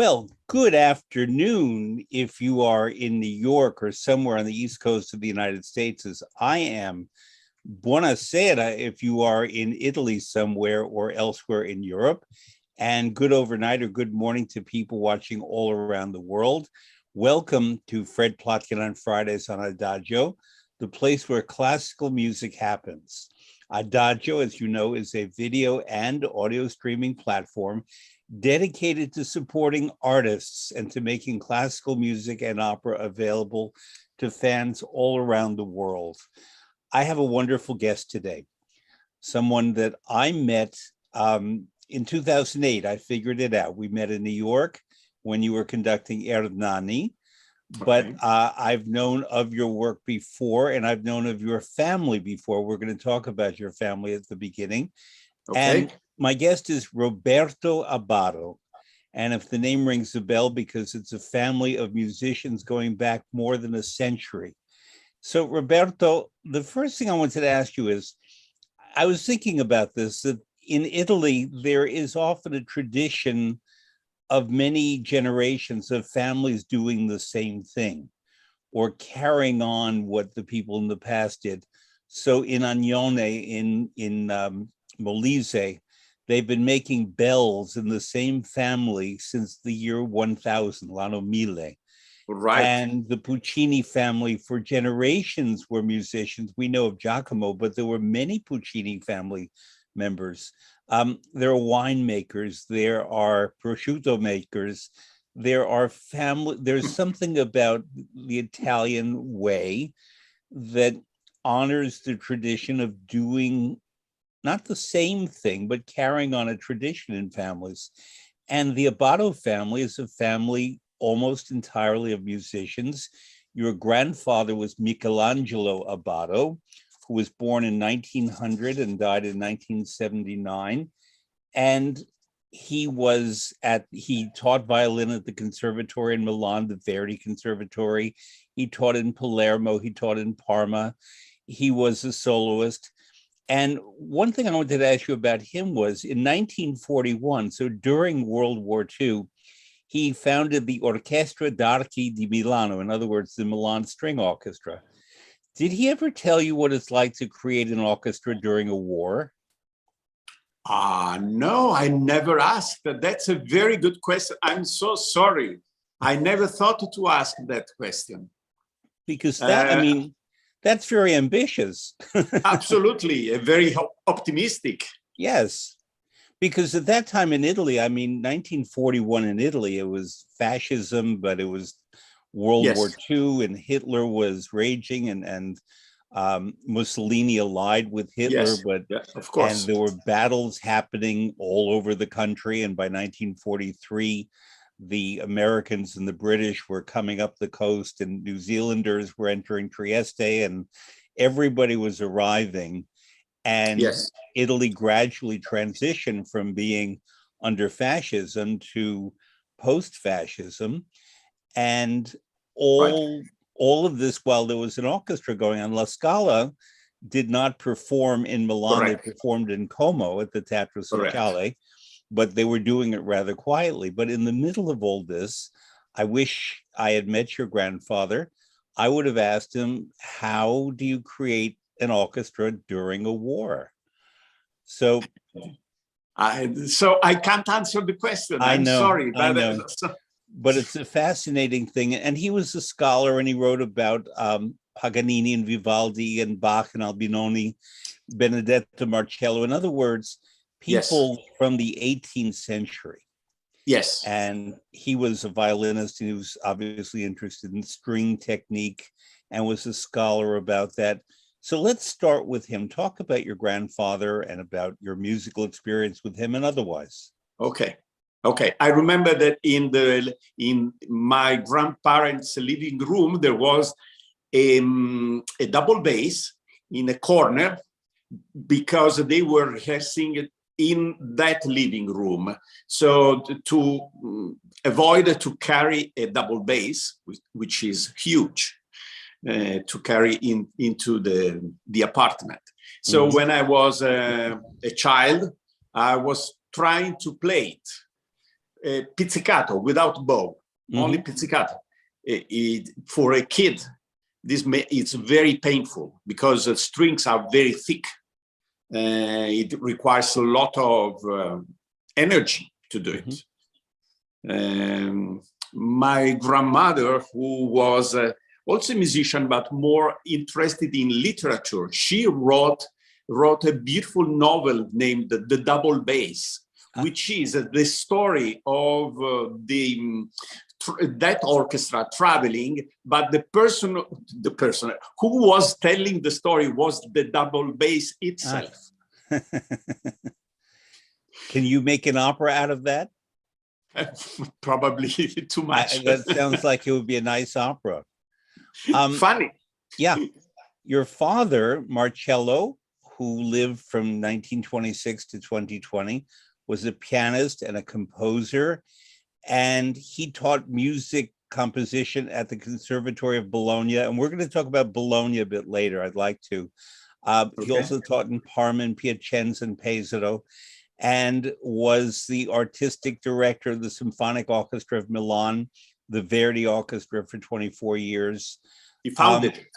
Well, good afternoon if you are in New York or somewhere on the East Coast of the United States, as I am. Buonasera if you are in Italy somewhere or elsewhere in Europe. And good overnight or good morning to people watching all around the world. Welcome to Fred Plotkin on Fridays on Adagio, the place where classical music happens. Adagio, as you know, is a video and audio streaming platform dedicated to supporting artists and to making classical music and opera available to fans all around the world. I have a wonderful guest today, someone that I met in 2008. I figured it out. We met in New York when you were conducting Hernani, but I've known of your work before, and I've known of your family before. We're going to talk about your family at the beginning. And my guest is Roberto Abbado. And if the name rings a bell, because it's a family of musicians going back more than a century. So Roberto, the first thing I wanted to ask you is, I was thinking about this, that in Italy, there is often a tradition of many generations of families doing the same thing or carrying on what the people in the past did. So in Agnone, in Molise, they've been making bells in the same family since the year 1000, l'anno 1000. Right. And the Puccini family for generations were musicians. We know of Giacomo, but there were many Puccini family members. There are winemakers, there are prosciutto makers, there's something about the Italian way that honors the tradition of doing not the same thing, but carrying on a tradition in families. And the Abbado family is a family almost entirely of musicians. Your grandfather was Michelangelo Abbado, who was born in 1900 and died in 1979. And he taught violin at the Conservatory in Milan, the Verdi Conservatory. He taught in Palermo, he taught in Parma. He was a soloist. And one thing I wanted to ask you about him was in 1941, so during World War II, he founded the Orchestra d'Archi di Milano, in other words, the Milan String Orchestra. Did he ever tell you what it's like to create an orchestra during a war? No, I never asked. That's a very good question. I'm so sorry. I never thought to ask that question. Because that's very ambitious. Absolutely, very optimistic. Yes, because at that time in Italy, 1941 in Italy, it was fascism, but it was World War II, and Hitler was raging, and Mussolini allied with Hitler, but of course. And there were battles happening all over the country. And by 1943, the Americans and the British were coming up the coast, and New Zealanders were entering Trieste, and everybody was arriving. And Italy gradually transitioned from being under fascism to post-fascism. And all of this while there was an orchestra going on. La Scala did not perform in Milan. They performed in Como at the Teatro Sociale, but they were doing it rather quietly. But in the middle of all this, I wish I had met your grandfather. I would have asked him, how do you create an orchestra during a war? So I can't answer the question. I'm sorry. I know. But it's a fascinating thing. And he was a scholar, and he wrote about Paganini and Vivaldi and Bach and Albinoni, Benedetto Marcello. In other words, people from the 18th century. Yes. And he was a violinist, and he was obviously interested in string technique and was a scholar about that. So let's start with him. Talk about your grandfather and about your musical experience with him and otherwise. Okay, I remember that in my grandparents' living room, there was a double bass in a corner because they were rehearsing in that living room. So to avoid to carry a double bass, which is huge, to carry into the apartment. So when I was a child, I was trying to play it. pizzicato without bow, only pizzicato. For a kid, it's very painful because the strings are very thick. It requires a lot of energy to do it. My grandmother, who was also a musician, but more interested in literature, she wrote a beautiful novel named The Double Bass, which is the story of that orchestra traveling, but the person who was telling the story was the double bass itself. Can you make an opera out of that? Probably too much. That sounds like it would be a nice opera. Funny. Yeah. Your father, Marcello, who lived from 1926 to 2020, was a pianist and a composer, and he taught music composition at the Conservatory of Bologna. And we're going to talk about Bologna a bit later. I'd like to. He also taught in Parma and Piacenza and Pesaro, and was the artistic director of the Symphonic Orchestra of Milan, the Verdi Orchestra for 24 years. He founded it.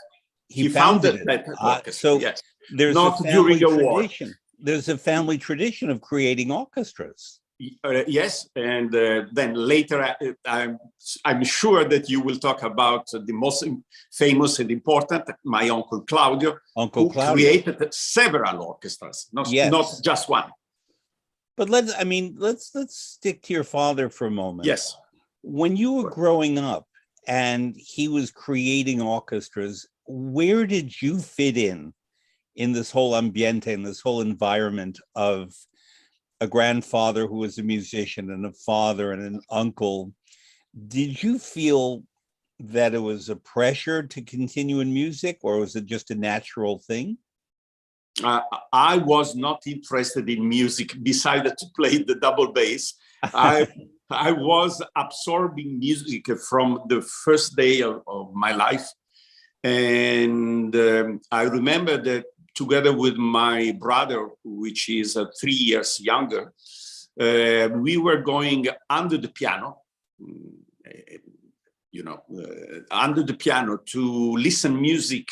He founded that orchestra. So yes. There's not a family during the war. tradition. There's a family tradition of creating orchestras. Yes, and then later I'm sure that you will talk about the most famous and important, my uncle Claudio, who created several orchestras, not just one. But let's stick to your father for a moment. Yes. When you were growing up and he was creating orchestras, where did you fit in this whole ambiente, in this whole environment of a grandfather who was a musician and a father and an uncle? Did you feel that it was a pressure to continue in music, or was it just a natural thing? I was not interested in music besides to play the double bass. I was absorbing music from the first day of my life. And I remember that together with my brother, which is 3 years younger, we were going under the piano, under the piano to listen music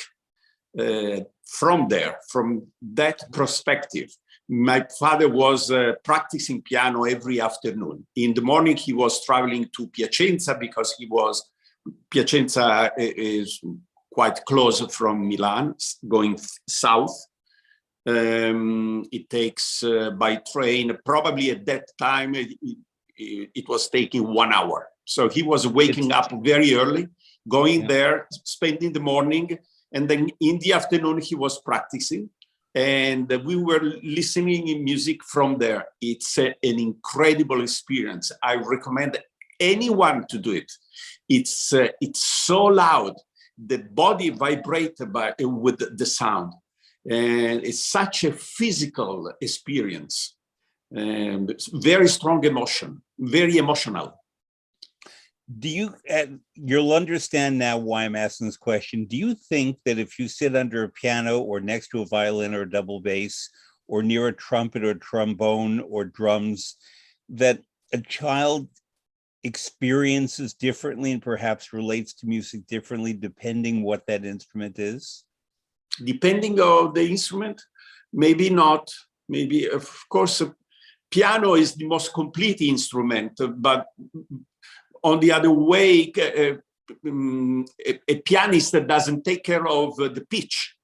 from that perspective. My father was practicing piano every afternoon. In the morning, he was traveling to Piacenza because Piacenza is quite close from Milan, going south. It takes by train, probably at that time, it was taking 1 hour. So he was waking up very early, going there, spending the morning, and then in the afternoon, he was practicing. And we were listening in music from there. It's an incredible experience. I recommend anyone to do it. It's so loud. The body vibrates with the sound. And it's such a physical experience. And it's very strong emotion, very emotional. Do you, you'll understand now why I'm asking this question. Do you think that if you sit under a piano or next to a violin or a double bass or near a trumpet or trombone or drums, that a child experiences differently and perhaps relates to music differently depending what that instrument is? Depending on the instrument, maybe not. Maybe, of course, piano is the most complete instrument, but on the other way, a pianist that doesn't take care of the pitch.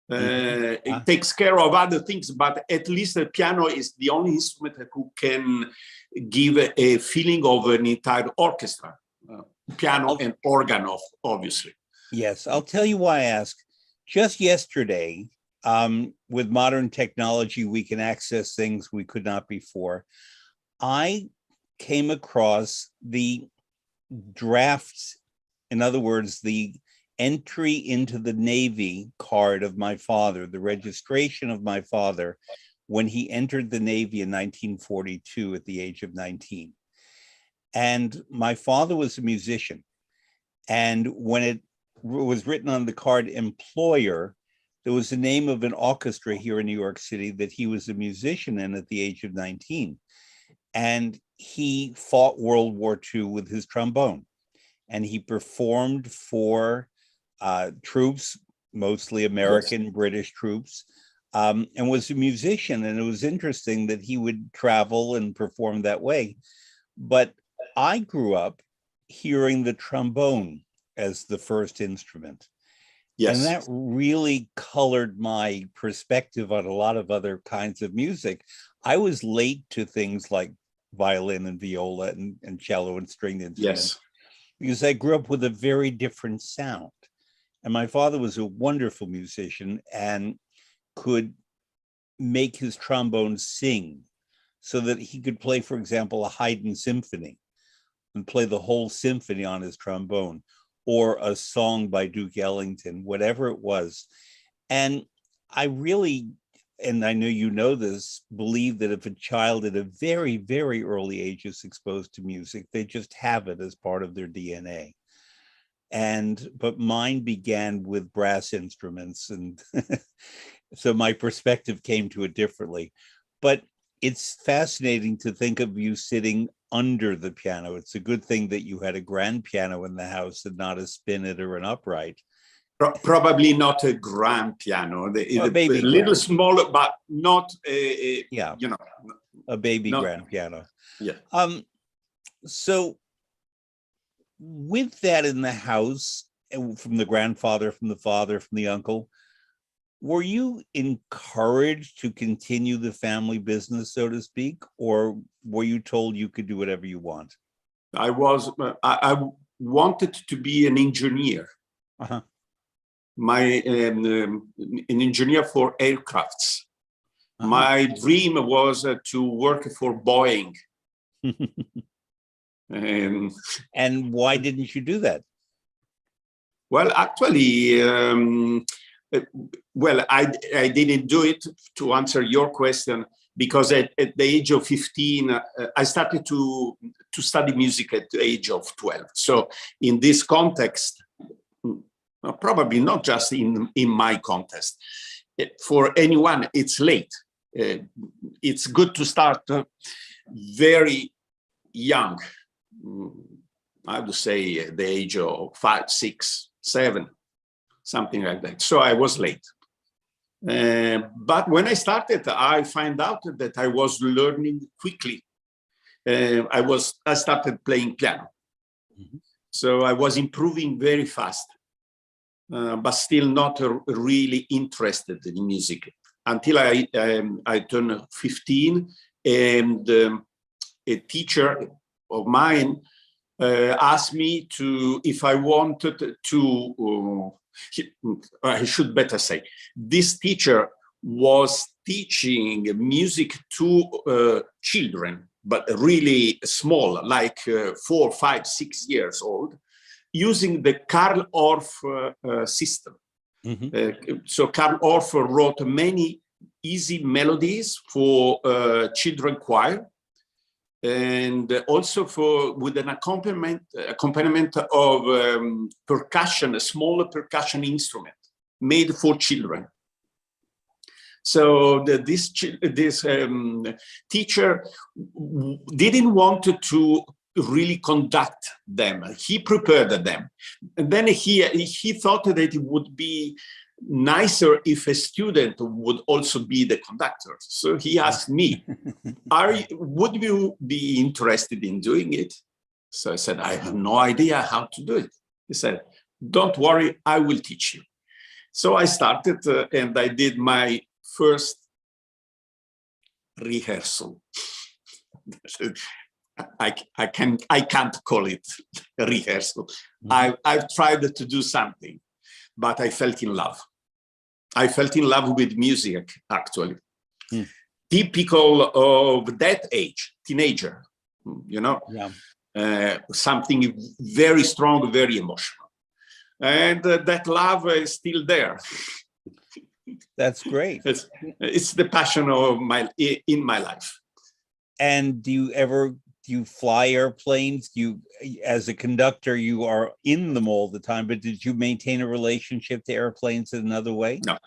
It takes care of other things, but at least the piano is the only instrument who can give a feeling of an entire orchestra. Piano and organ, obviously. Yes, I'll tell you why I ask. Just yesterday, with modern technology, we can access things we could not before. I came across the drafts, in other words, the entry into the Navy card of my father, the registration of my father when he entered the Navy in 1942 at the age of 19. And my father was a musician. And when it was written on the card employer, there was the name of an orchestra here in New York City that he was a musician in at the age of 19. And he fought World War II with his trombone, and he performed for troops, mostly American, British troops, and was a musician. And it was interesting that he would travel and perform that way. But I grew up hearing the trombone as the first instrument. Yes. And that really colored my perspective on a lot of other kinds of music. I was late to things like violin and viola and cello and stringed instruments, Yes. because I grew up with a very different sound. And my father was a wonderful musician and could make his trombone sing so that he could play, for example, a Haydn symphony and play the whole symphony on his trombone, or a song by Duke Ellington, whatever it was. And I really, and I know you know this, believe that if a child at a very, very early age is exposed to music, they just have it as part of their DNA. But mine began with brass instruments, and so my perspective came to it differently. But it's fascinating to think of you sitting under the piano. It's a good thing that you had a grand piano in the house and not a spinet or an upright. Probably not a grand piano, a little smaller, but not a yeah, you know, a baby not, grand piano. Yeah. So with that in the house, from the grandfather, from the father, from the uncle, were you encouraged to continue the family business, so to speak, or were you told you could do whatever you want? I wanted to be an engineer. Uh-huh. An engineer for aircrafts. Uh-huh. My dream was to work for Boeing. And why didn't you do that? Well, actually, I didn't do it, to answer your question, because at the age of 15, I started to study music at the age of 12. So in this context, probably not just in my context, for anyone, it's late. It's good to start very young. I would say at the age of 5, 6, 7, something like that. So I was late. But when I started, I found out that I was learning quickly. I started playing piano. Mm-hmm. So I was improving very fast, but still not really interested in music until I turned 15, and a teacher of mine asked me if I wanted to, I should better say, this teacher was teaching music to children, but really small, like 4, 5, 6 years old, using the Carl Orff system. Mm-hmm. So Carl Orff wrote many easy melodies for children choir, and also with an accompaniment of percussion, a smaller percussion instrument made for children. So this teacher didn't want to really conduct them. He prepared them. And then he thought that it would be nicer if a student would also be the conductor. So he asked me, would you be interested in doing it? So I said, I have no idea how to do it. He said, don't worry, I will teach you. So I started and I did my first rehearsal. I can't call it a rehearsal. Mm-hmm. I've tried to do something, but I felt in love. I felt in love with music, actually. Mm. Typical of that age, teenager, you know, yeah. Something very strong, very emotional. And that love is still there. That's great. It's the passion of in my life. And do you fly airplanes? As a conductor, you are in them all the time, but did you maintain a relationship to airplanes in another way? No.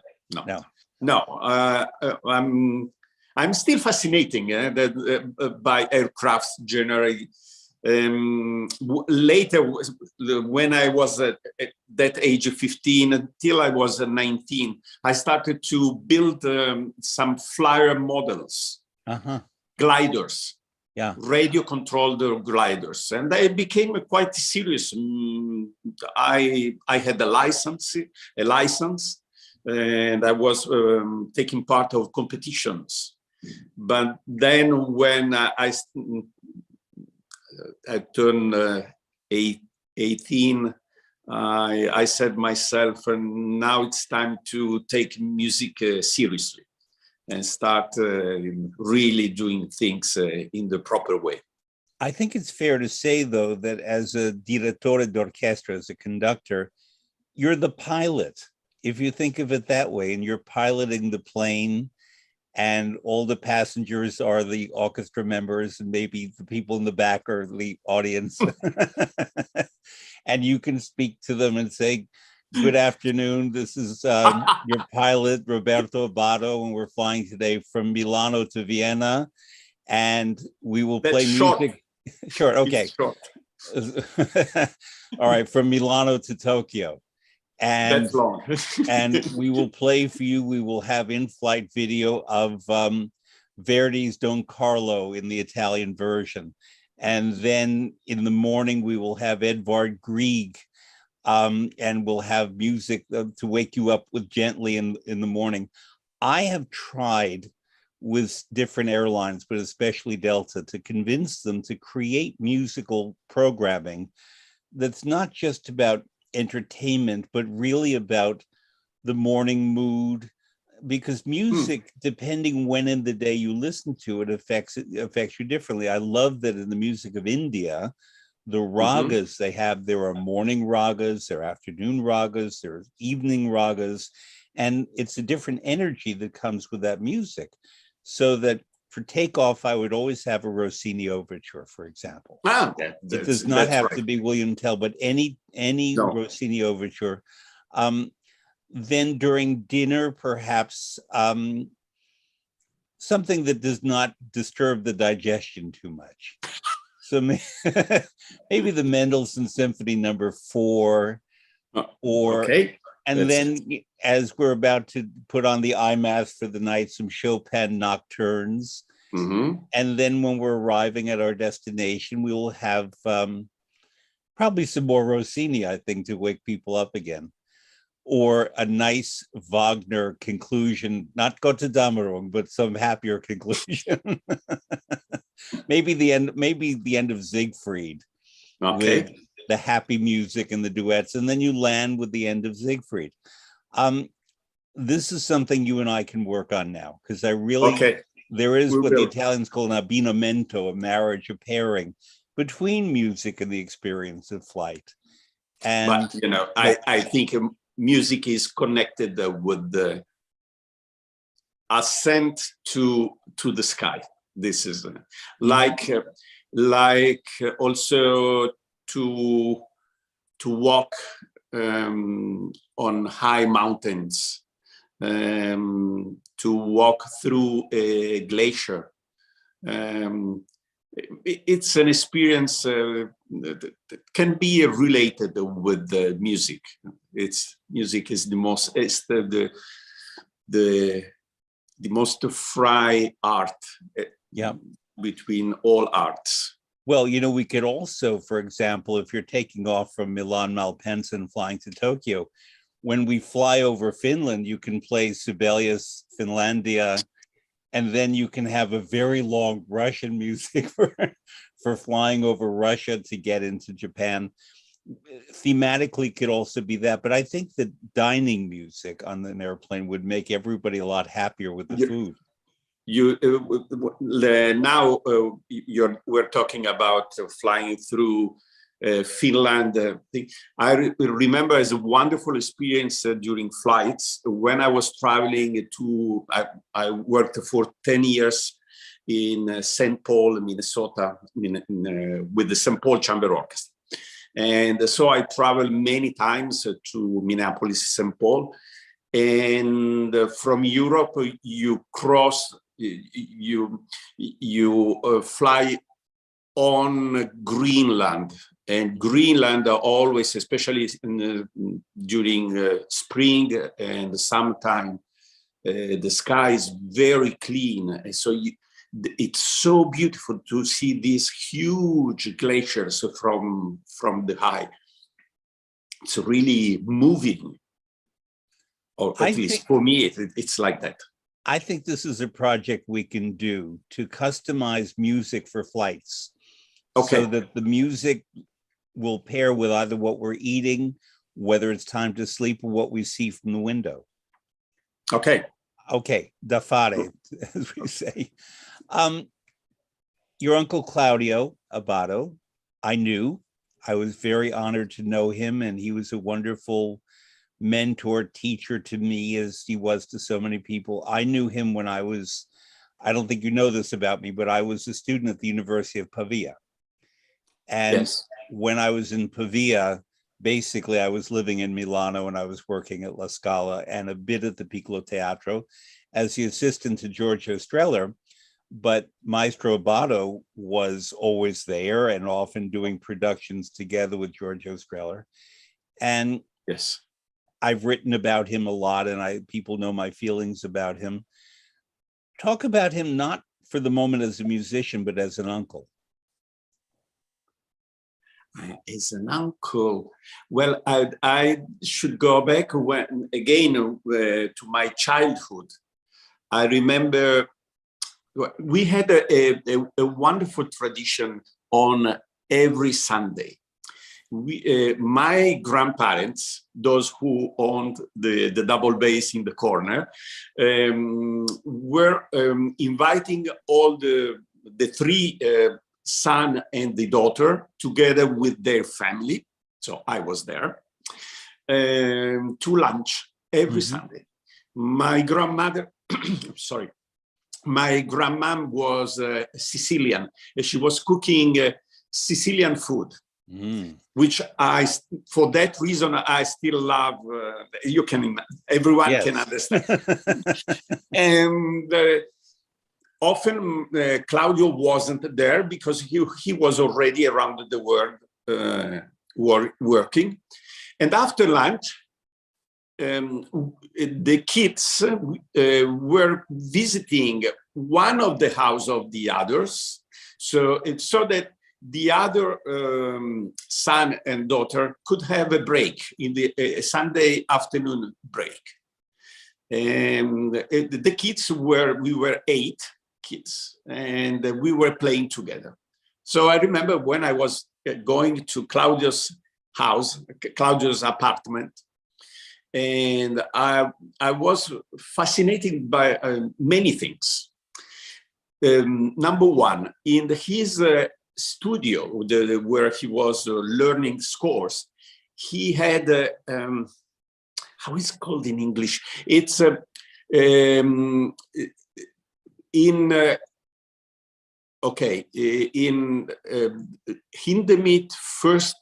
I'm still fascinating by aircrafts generally. Later, when I was at that age of 15 until I was 19, I started to build some flyer models, gliders, radio-controlled gliders, and I became quite serious. I had a license, and I was taking part of competitions. But then when I turned 18, I said myself, and now it's time to take music seriously and start really doing things in the proper way. I think it's fair to say, though, that as a direttore d'orchestra, as a conductor, you're the pilot. If you think of it that way, and you're piloting the plane, and all the passengers are the orchestra members, and maybe the people in the back are the audience. And you can speak to them and say, good afternoon, this is your pilot, Roberto Abbado, and we're flying today from Milano to Vienna, and we will play music. Short, okay. Short. All right, from Milano to Tokyo. And that's long. And we will play for you. We will have in-flight video of Verdi's Don Carlo in the Italian version. And then in the morning, we will have Edvard Grieg, and we'll have music to wake you up with gently in the morning. I have tried with different airlines, but especially Delta, to convince them to create musical programming that's not just about entertainment, but really about the morning mood, because music, depending when in the day you listen to it, affects you differently. I love that in the music of India, the ragas they have, there are morning ragas, there are afternoon ragas, there are evening ragas, and it's a different energy that comes with that music. So that for takeoff, I would always have a Rossini overture, for example. It does not have to be William Tell, but any Rossini overture. Then during dinner, perhaps something that does not disturb the digestion too much. So maybe the Mendelssohn Symphony No. 4, or and then as we're about to put on the IMAS for the night, some Chopin nocturnes. And then when we're arriving at our destination, we will have probably some more Rossini, I think, to wake people up again. Or a nice Wagner conclusion, not Gotterdammerung, but some happier conclusion. maybe the end of Siegfried, with the happy music and the duets, and then you land with the end of Siegfried. This is something you and I can work on now, because I really, there is what the Italians call an abbinamento, a marriage, a pairing between music and the experience of flight. And but, you know, I think music is connected with the ascent to the sky. This is like also to walk on high mountains, to walk through a glacier. It's an experience that can be related with the music. Music is the most, it's the most free art between all arts. Well, you know, we could also, for example, if you're taking off from Milan Malpensa and flying to Tokyo, when we fly over Finland, you can play Sibelius, Finlandia, and then you can have a very long Russian music for flying over Russia to get into Japan. Thematically could also be that, but I think that dining music on an airplane would make everybody a lot happier with the food. Now we're talking about flying through Finland. I remember as a wonderful experience during flights when I was traveling to. I worked for 10 years in St. Paul, Minnesota, with the St. Paul Chamber Orchestra, and so I traveled many times to Minneapolis, St. Paul, and from Europe you cross you fly on Greenland, and Greenland are always, especially during spring and summertime, the sky is very clean, and so it's so beautiful to see these huge glaciers from the high. It's really moving, or at least for me, it's like that. I think this is a project we can do to customize music for flights. Okay. So that the music will pair with either what we're eating, whether it's time to sleep, or what we see from the window. Okay. Okay, da fare, as we say. Your uncle Claudio Abbado, I knew. I was very honored to know him, and he was a wonderful mentor, teacher to me, as he was to so many people. I knew him when I don't think you know this about me, but I was a student at the University of Pavia. And yes, when I was in Pavia, basically I was living in Milano and I was working at La Scala and a bit at the Piccolo Teatro as the assistant to Giorgio Strehler. But Maestro Abbado was always there and often doing productions together with Giorgio Strehler. And yes, I've written about him a lot, and people know my feelings about him. Talk about him not for the moment as a musician, but as an uncle. As an uncle, well, I should go back to my childhood. I remember we had a wonderful tradition on every Sunday. My grandparents, those who owned the double bass in the corner, were inviting all the three son and the daughter together with their family. So I was there to lunch every Sunday. My grandmother, sorry, my grandmom was Sicilian. She was cooking Sicilian food, which for that reason, I still love. You can, everyone can understand. And often Claudio wasn't there because he was already around the world working. And after lunch, the kids were visiting one of the house of the others. So it's so that the other son and daughter could have a break in the Sunday afternoon break. And the kids we were 8 kids, and we were playing together. So I remember when I was going to Claudio's house, Claudio's apartment, and I was fascinated by many things. Number one, in his studio, where he was learning scores, he had, how is it called in English? It's in Hindemith first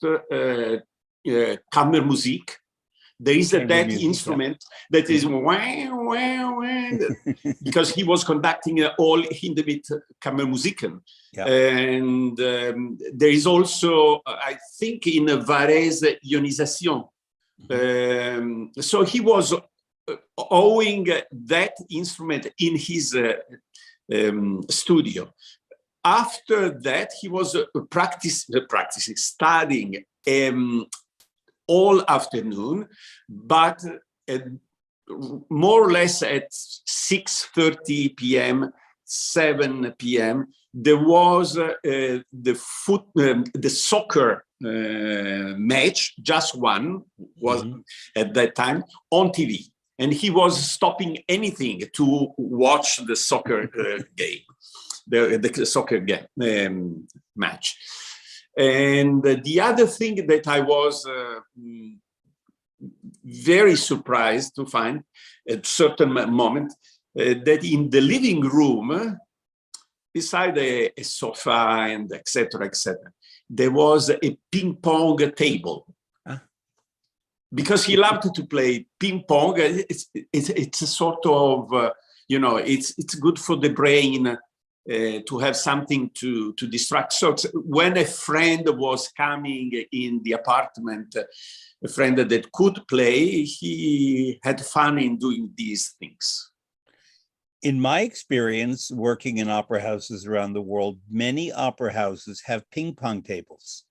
Kammermusik. There is that instrument that is because he was conducting all Hindemith Kammermusiken. Yeah. And there is also, I think, in Varese Ionisation. So he was owning that instrument in his studio. After that, he was practicing, studying all afternoon, but more or less at 6:30 p.m., 7 p.m., there was the soccer match, just one was at that time, on TV. And he was stopping anything to watch the soccer game, the soccer game match. And the other thing that I was very surprised to find at certain moment, that in the living room, beside a sofa and etc., there was a ping pong table. Because he loved to play ping pong. It's a sort of You know, it's good for the brain to have something to distract. So when a friend was coming in the apartment, a friend that could play, he had fun in doing these things. In my experience working in opera houses around the world, many opera houses have ping pong tables.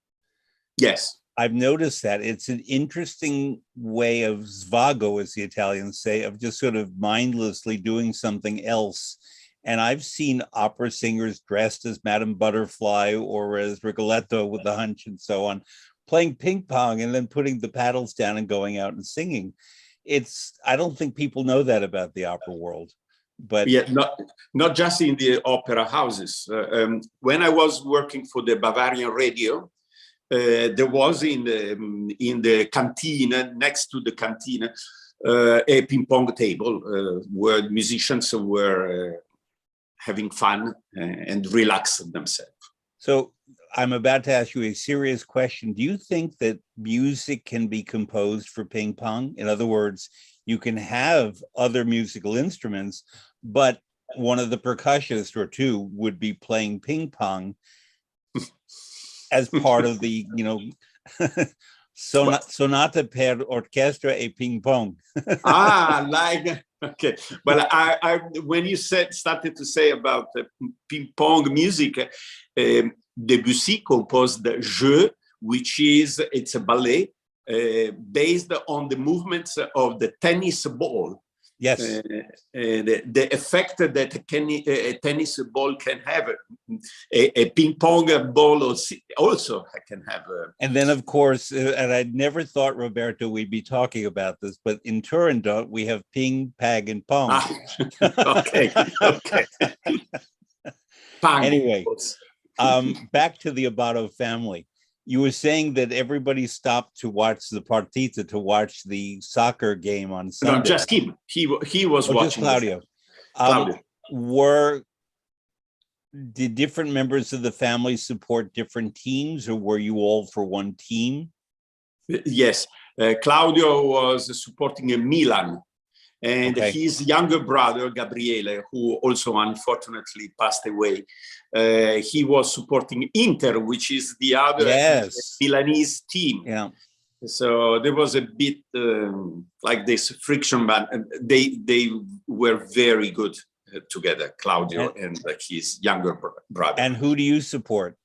Yes. I've noticed that it's an interesting way of svago, as the Italians say, of just sort of mindlessly doing something else. And I've seen opera singers dressed as Madame Butterfly or as Rigoletto with the hunch and so on, playing ping pong and then putting the paddles down and going out and singing. I don't think people know that about the opera world. But yeah, not just in the opera houses. When I was working for the Bavarian radio, there was in the cantina, next to the cantina, a ping pong table where musicians were having fun and relaxing themselves. So I'm about to ask you a serious question. Do you think that music can be composed for ping pong? In other words, you can have other musical instruments, but one of the percussionists or two would be playing ping pong as part of the, you know, sonata per orchestra e ping pong. Okay. Well, I when you started to say about ping pong music, Debussy composed the Jeu, which it's a ballet based on the movements of the tennis ball. Yes. The effect that a tennis ball can have, a ping pong ball also can have. And then, of course, and I'd never thought, Roberto, we'd be talking about this, but in Turandot, we have ping, pag, and pong. Okay. Anyway, back to the Abbado family. You were saying that everybody stopped to watch the partita, to watch the soccer game on Sunday. No, just him. He was watching. Just Claudio. Claudio. Did different members of the family support different teams, or were you all for one team? Yes. Claudio was supporting Milan. And his younger brother, Gabriele, who also unfortunately passed away, he was supporting Inter, which is the other Milanese team. Yeah. So there was a bit like this friction, but they were very good together, Claudio and his younger brother. And who do you support?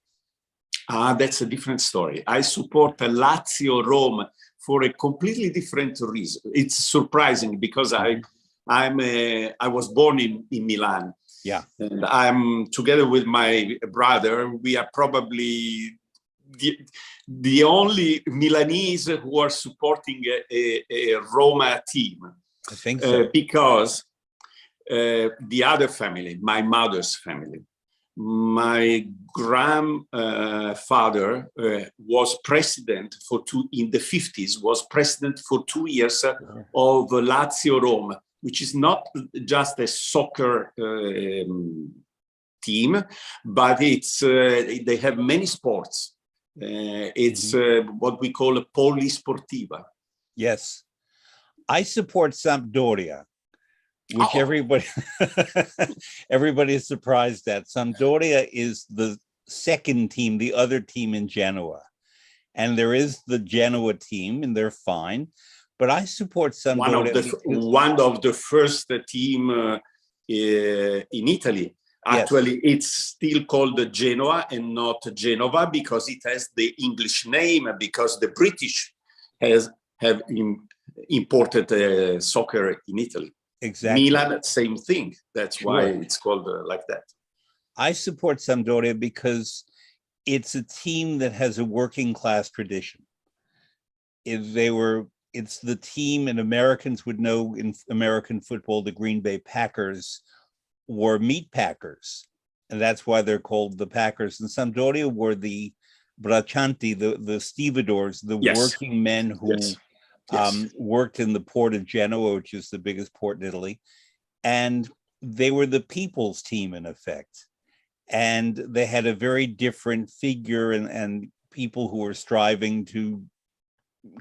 That's a different story. I support Lazio Rome for a completely different reason. It's surprising because I was born in Milan. Yeah. And I'm together with my brother. We are probably the only Milanese who are supporting a Roma team. I think so. Because the other family, my mother's family, my grandfather was president in the 50s, was president for 2 years of Lazio Rome, which is not just a soccer team, but they have many sports. It's what we call a polisportiva. Yes. I support Sampdoria, which everybody is surprised at. Sampdoria is the second team, the other team in Genoa. And there is the Genoa team, and they're fine. But I support Sampdoria. One of the first team in Italy. Actually, It's still called Genoa and not Genova because it has the English name, because the British have imported soccer in Italy. Exactly. Milan, same thing. That's why it's called like that. I support Sampdoria because it's a team that has a working class tradition. It's the team, and Americans would know in American football, the Green Bay Packers were meat packers, and that's why they're called the Packers. And Sampdoria were the braccianti, the stevedores, the working men who worked in the port of Genoa, which is the biggest port in Italy. And they were the people's team, in effect. And they had a very different figure and people who were striving to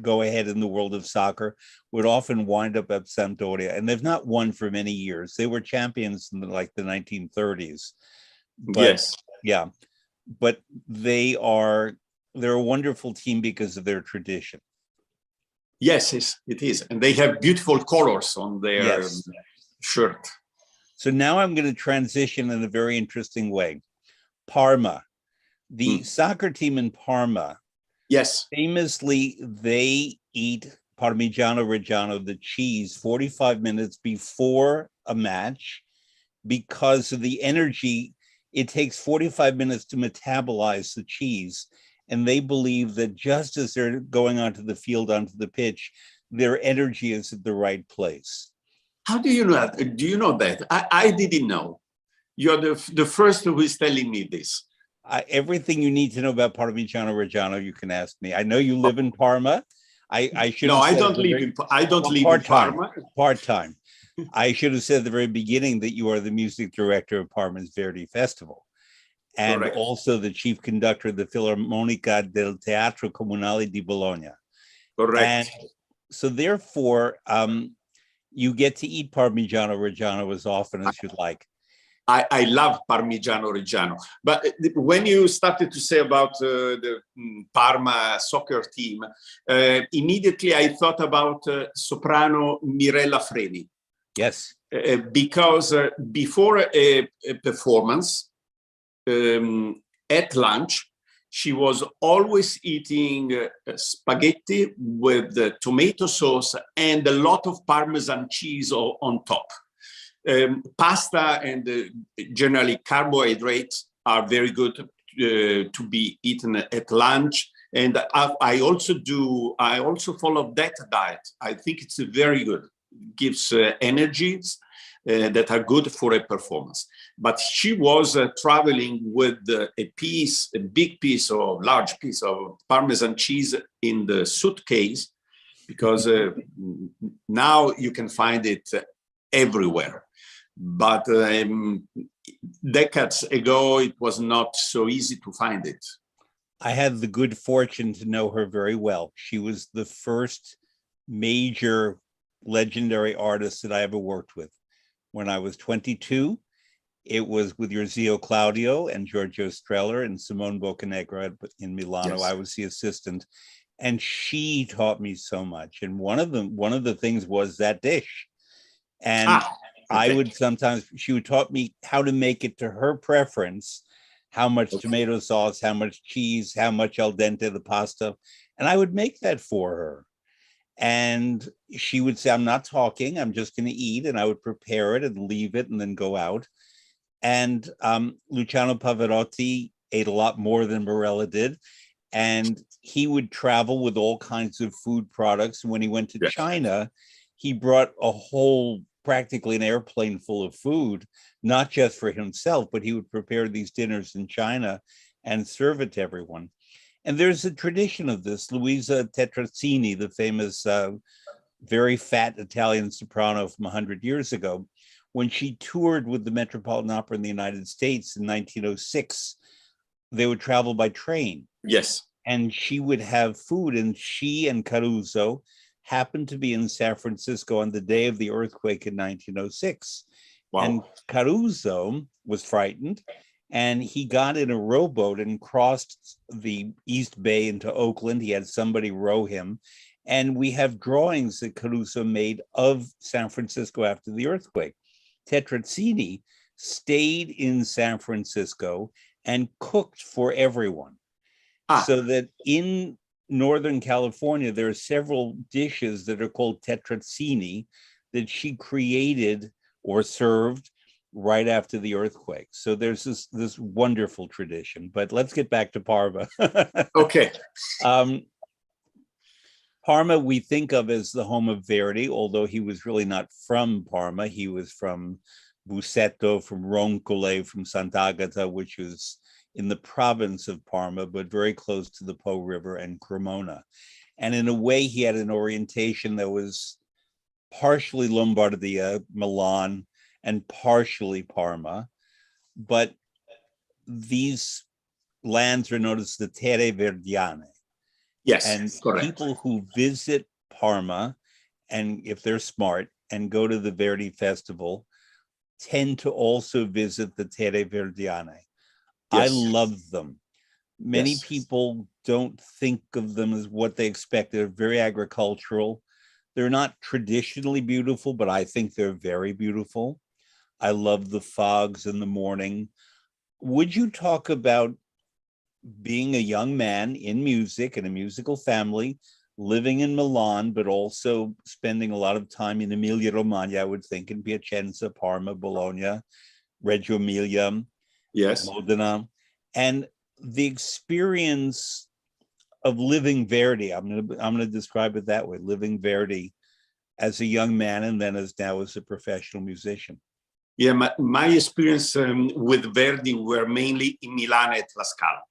go ahead in the world of soccer would often wind up at Sampdoria, and they've not won for many years. They were champions in like the 1930s, but Yes. yeah, but they're a wonderful team because of their tradition. Yes, it is. And they have beautiful colors on their shirt. So now I'm going to transition in a very interesting way. Parma, the soccer team in Parma. Yes. Famously, they eat Parmigiano Reggiano, the cheese, 45 minutes before a match because of the energy. It takes 45 minutes to metabolize the cheese. And they believe that just as they're going onto the field, onto the pitch, their energy is at the right place. How do you know that? Do you know that? I didn't know. You're the first who is telling me this. Everything you need to know about Parmigiano Reggiano, you can ask me. I know you live in Parma. I should. No, I don't live in Parma. Part-time. I should have said at the very beginning that you are the music director of Parma's Verdi Festival. And Correct. Also the chief conductor of the Filarmonica del Teatro Comunale di Bologna. Correct. And so therefore, you get to eat Parmigiano Reggiano as often as you'd like. I love Parmigiano Reggiano. But when you started to say about the Parma soccer team, immediately I thought about soprano Mirella Freni. Yes. Because before a performance, at lunch, she was always eating spaghetti with tomato sauce and a lot of Parmesan cheese on top. Pasta and generally carbohydrates are very good to be eaten at lunch. And I also follow that diet. I think it's very good. It gives energies that are good for a performance. But she was traveling with a large piece of Parmesan cheese in the suitcase, because now you can find it everywhere. But decades ago, it was not so easy to find it. I had the good fortune to know her very well. She was the first major legendary artist that I ever worked with. When I was 22, it was with your Zio Claudio and Giorgio Streller and Simone Boccanegra in Milano. Yes. I was the assistant, and she taught me so much. And one of the things was that dish. And I would sometimes, she would taught me how to make it to her preference, how much tomato sauce, how much cheese, how much al dente the pasta. And I would make that for her. And she would say, I'm not talking, I'm just going to eat. And I would prepare it and leave it and then go out. And Luciano Pavarotti ate a lot more than Morella did. And he would travel with all kinds of food products. When he went to China, he brought practically an airplane full of food, not just for himself, but he would prepare these dinners in China and serve it to everyone. And there's a tradition of this. Luisa Tetrazzini, the famous, very fat Italian soprano from 100 years ago, when she toured with the Metropolitan Opera in the United States in 1906, they would travel by train. Yes. And she would have food, and she and Caruso happened to be in San Francisco on the day of the earthquake in 1906. Wow. And Caruso was frightened, and he got in a rowboat and crossed the East Bay into Oakland. He had somebody row him. And we have drawings that Caruso made of San Francisco after the earthquake. Tetrazzini stayed in San Francisco and cooked for everyone. So that in Northern California, there are several dishes that are called tetrazzini that she created or served right after the earthquake. So there's this wonderful tradition. But let's get back to Parma. Okay. Parma we think of as the home of Verdi, although he was really not from Parma. He was from Busseto, from Roncole, from Sant'Agata, which was in the province of Parma, but very close to the Po River and Cremona. And in a way, he had an orientation that was partially Lombardia, Milan, and partially Parma. But these lands are known as the Terre Verdiane. Yes, And correct. people who visit Parma, and if they're smart and go to the Verdi Festival, tend to also visit the Terre Verdiane. I Yes. love them. Many Yes. people don't think of them as what they expect. They're very agricultural. They're not traditionally beautiful, but I think they're very beautiful. I love the fogs in the morning. Would you talk about being a young man in music in a musical family, living in Milan, but also spending a lot of time in Emilia Romagna, I would think, in Piacenza, Parma, Bologna, Reggio Emilia, Yes. Modena, and the experience of living Verdi. I'm gonna describe it that way: living Verdi as a young man, and then as a professional musician. Yeah, my experience with Verdi were mainly in Milan at La Scala.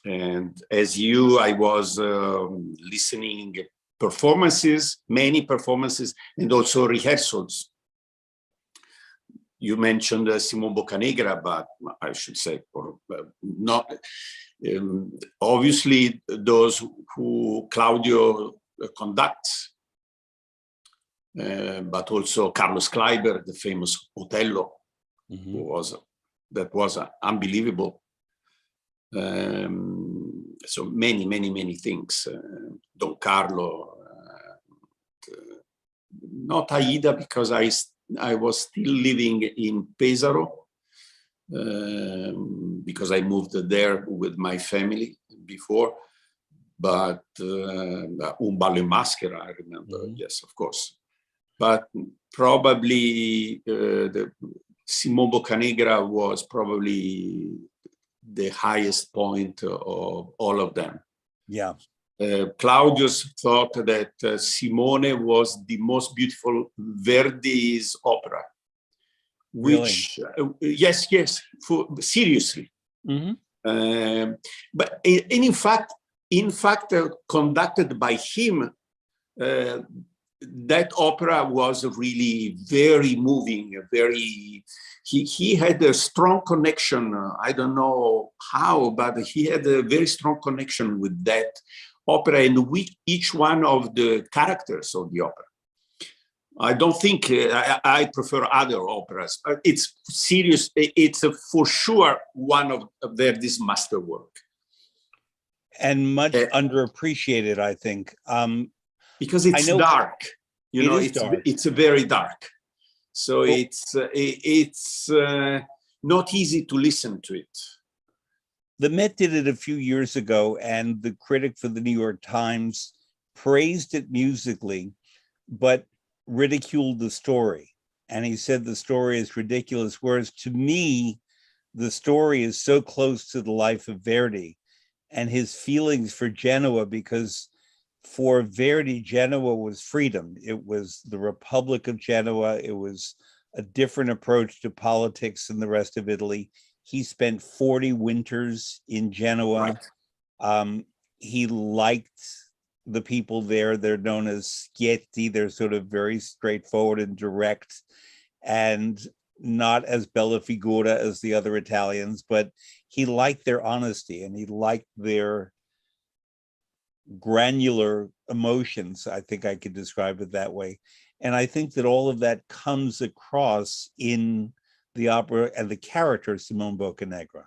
And as you, I was listening performances, many performances, and also rehearsals. You mentioned Simon Boccanegra, but I should say, or not. Obviously, those who Claudio conducts, but also Carlos Kleiber, the famous Otello, that was unbelievable. So many things. Don Carlo, not Aida, because I was still living in Pesaro, because I moved there with my family before. But Un ballo in maschera, I remember, yes, of course. But probably the Simon Boccanegra was probably the highest point of all of them. Yeah. Claudius thought that Simone was the most beautiful Verdi's opera, which, really? Yes, seriously. But in fact, conducted by him, that opera was really very moving, he had a strong connection. I don't know how, but he had a very strong connection with that opera and with each one of the characters of the opera. I don't think I prefer other operas. It's serious. It's for sure one of Verdi's masterwork. And much underappreciated, I think. Because it's dark, you know, it's very dark. So well, it's not easy to listen to it. The Met did it a few years ago, and the critic for the New York Times praised it musically, but ridiculed the story. And he said the story is ridiculous, whereas to me, the story is so close to the life of Verdi and his feelings for Genoa, because for Verdi, Genoa was freedom. It was the Republic of Genoa. It was a different approach to politics than the rest of Italy. He spent 40 winters in Genoa. Right. He liked the people there. They're known as schietti. They're sort of very straightforward and direct and not as bella figura as the other Italians, but he liked their honesty and he liked their granular emotions. I think I could describe it that way. And I think that all of that comes across in the opera and the character Simone Boccanegra.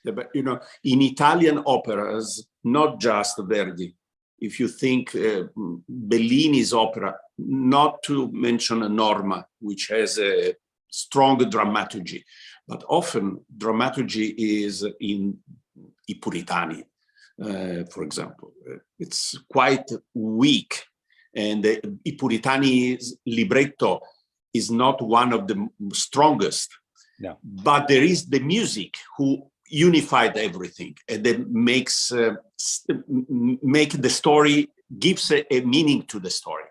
Yeah, but you know, in Italian operas, not just Verdi, if you think Bellini's opera, not to mention Norma, which has a strong dramaturgy, but often dramaturgy is in I Puritani, for example. It's quite weak, and I Puritani's libretto is not one of the strongest. No. But there is the music who unified everything, and that makes make the story, gives a meaning to the story.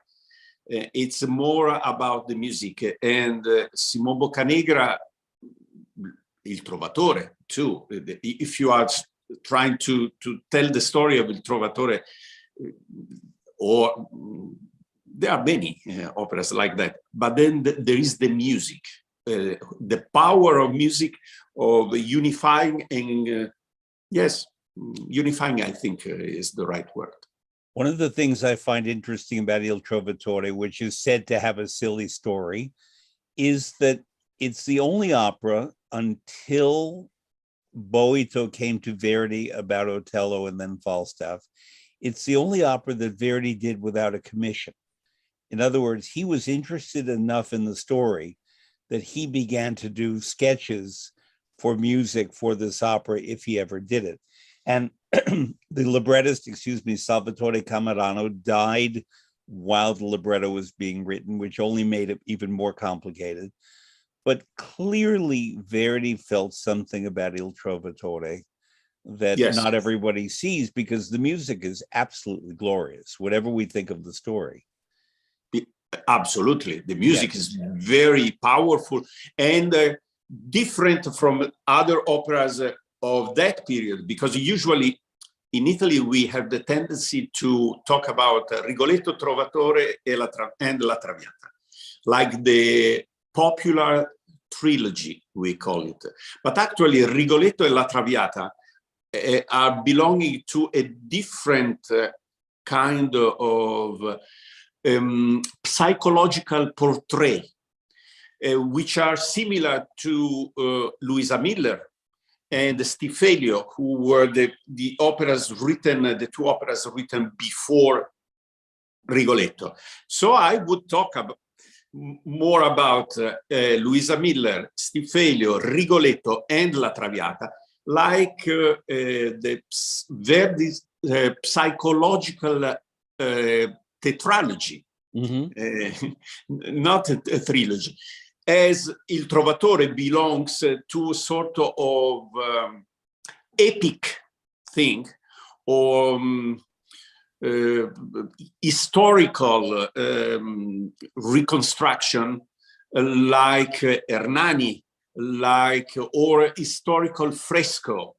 It's more about the music. And Simone Boccanegra, Il Trovatore too. If you are trying to tell the story of Il Trovatore, or there are many operas like that, but then there is the music. The power of music, of unifying, and yes, unifying, I think, is the right word. One of the things I find interesting about Il Trovatore, which is said to have a silly story, is that it's the only opera until Boito came to Verdi about Otello and then Falstaff. It's the only opera that Verdi did without a commission. In other words, he was interested enough in the story that he began to do sketches for music for this opera if he ever did it. And the librettist, Salvatore Camerano, died while the libretto was being written, which only made it even more complicated. But clearly Verdi felt something about Il Trovatore that not everybody sees, because the music is absolutely glorious, whatever we think of the story. Absolutely. The music is very powerful and different from other operas of that period, because usually in Italy we have the tendency to talk about Rigoletto, Trovatore and La Traviata, like the popular trilogy, we call it. But actually Rigoletto and La Traviata are belonging to a different kind of psychological portrait, which are similar to Luisa Miller and Stifelio, who were the two operas written before Rigoletto. So I would talk more about Luisa Miller, Stifelio, Rigoletto, and La Traviata, like the Verdi's psychological tetralogy, not a trilogy, as Il Trovatore belongs to a sort of epic thing, or historical reconstruction, like Hernani, or historical fresco,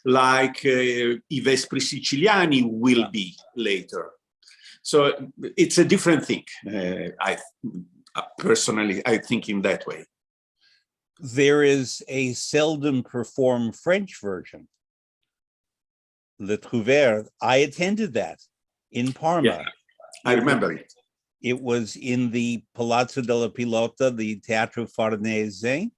like I Vespri Siciliani will be later. So it's a different thing. Personally, I think in that way. There is a seldom performed French version, Le Trouvère. I attended that in Parma. Yeah, I remember it. It was in the Palazzo della Pilota, the Teatro Farnese.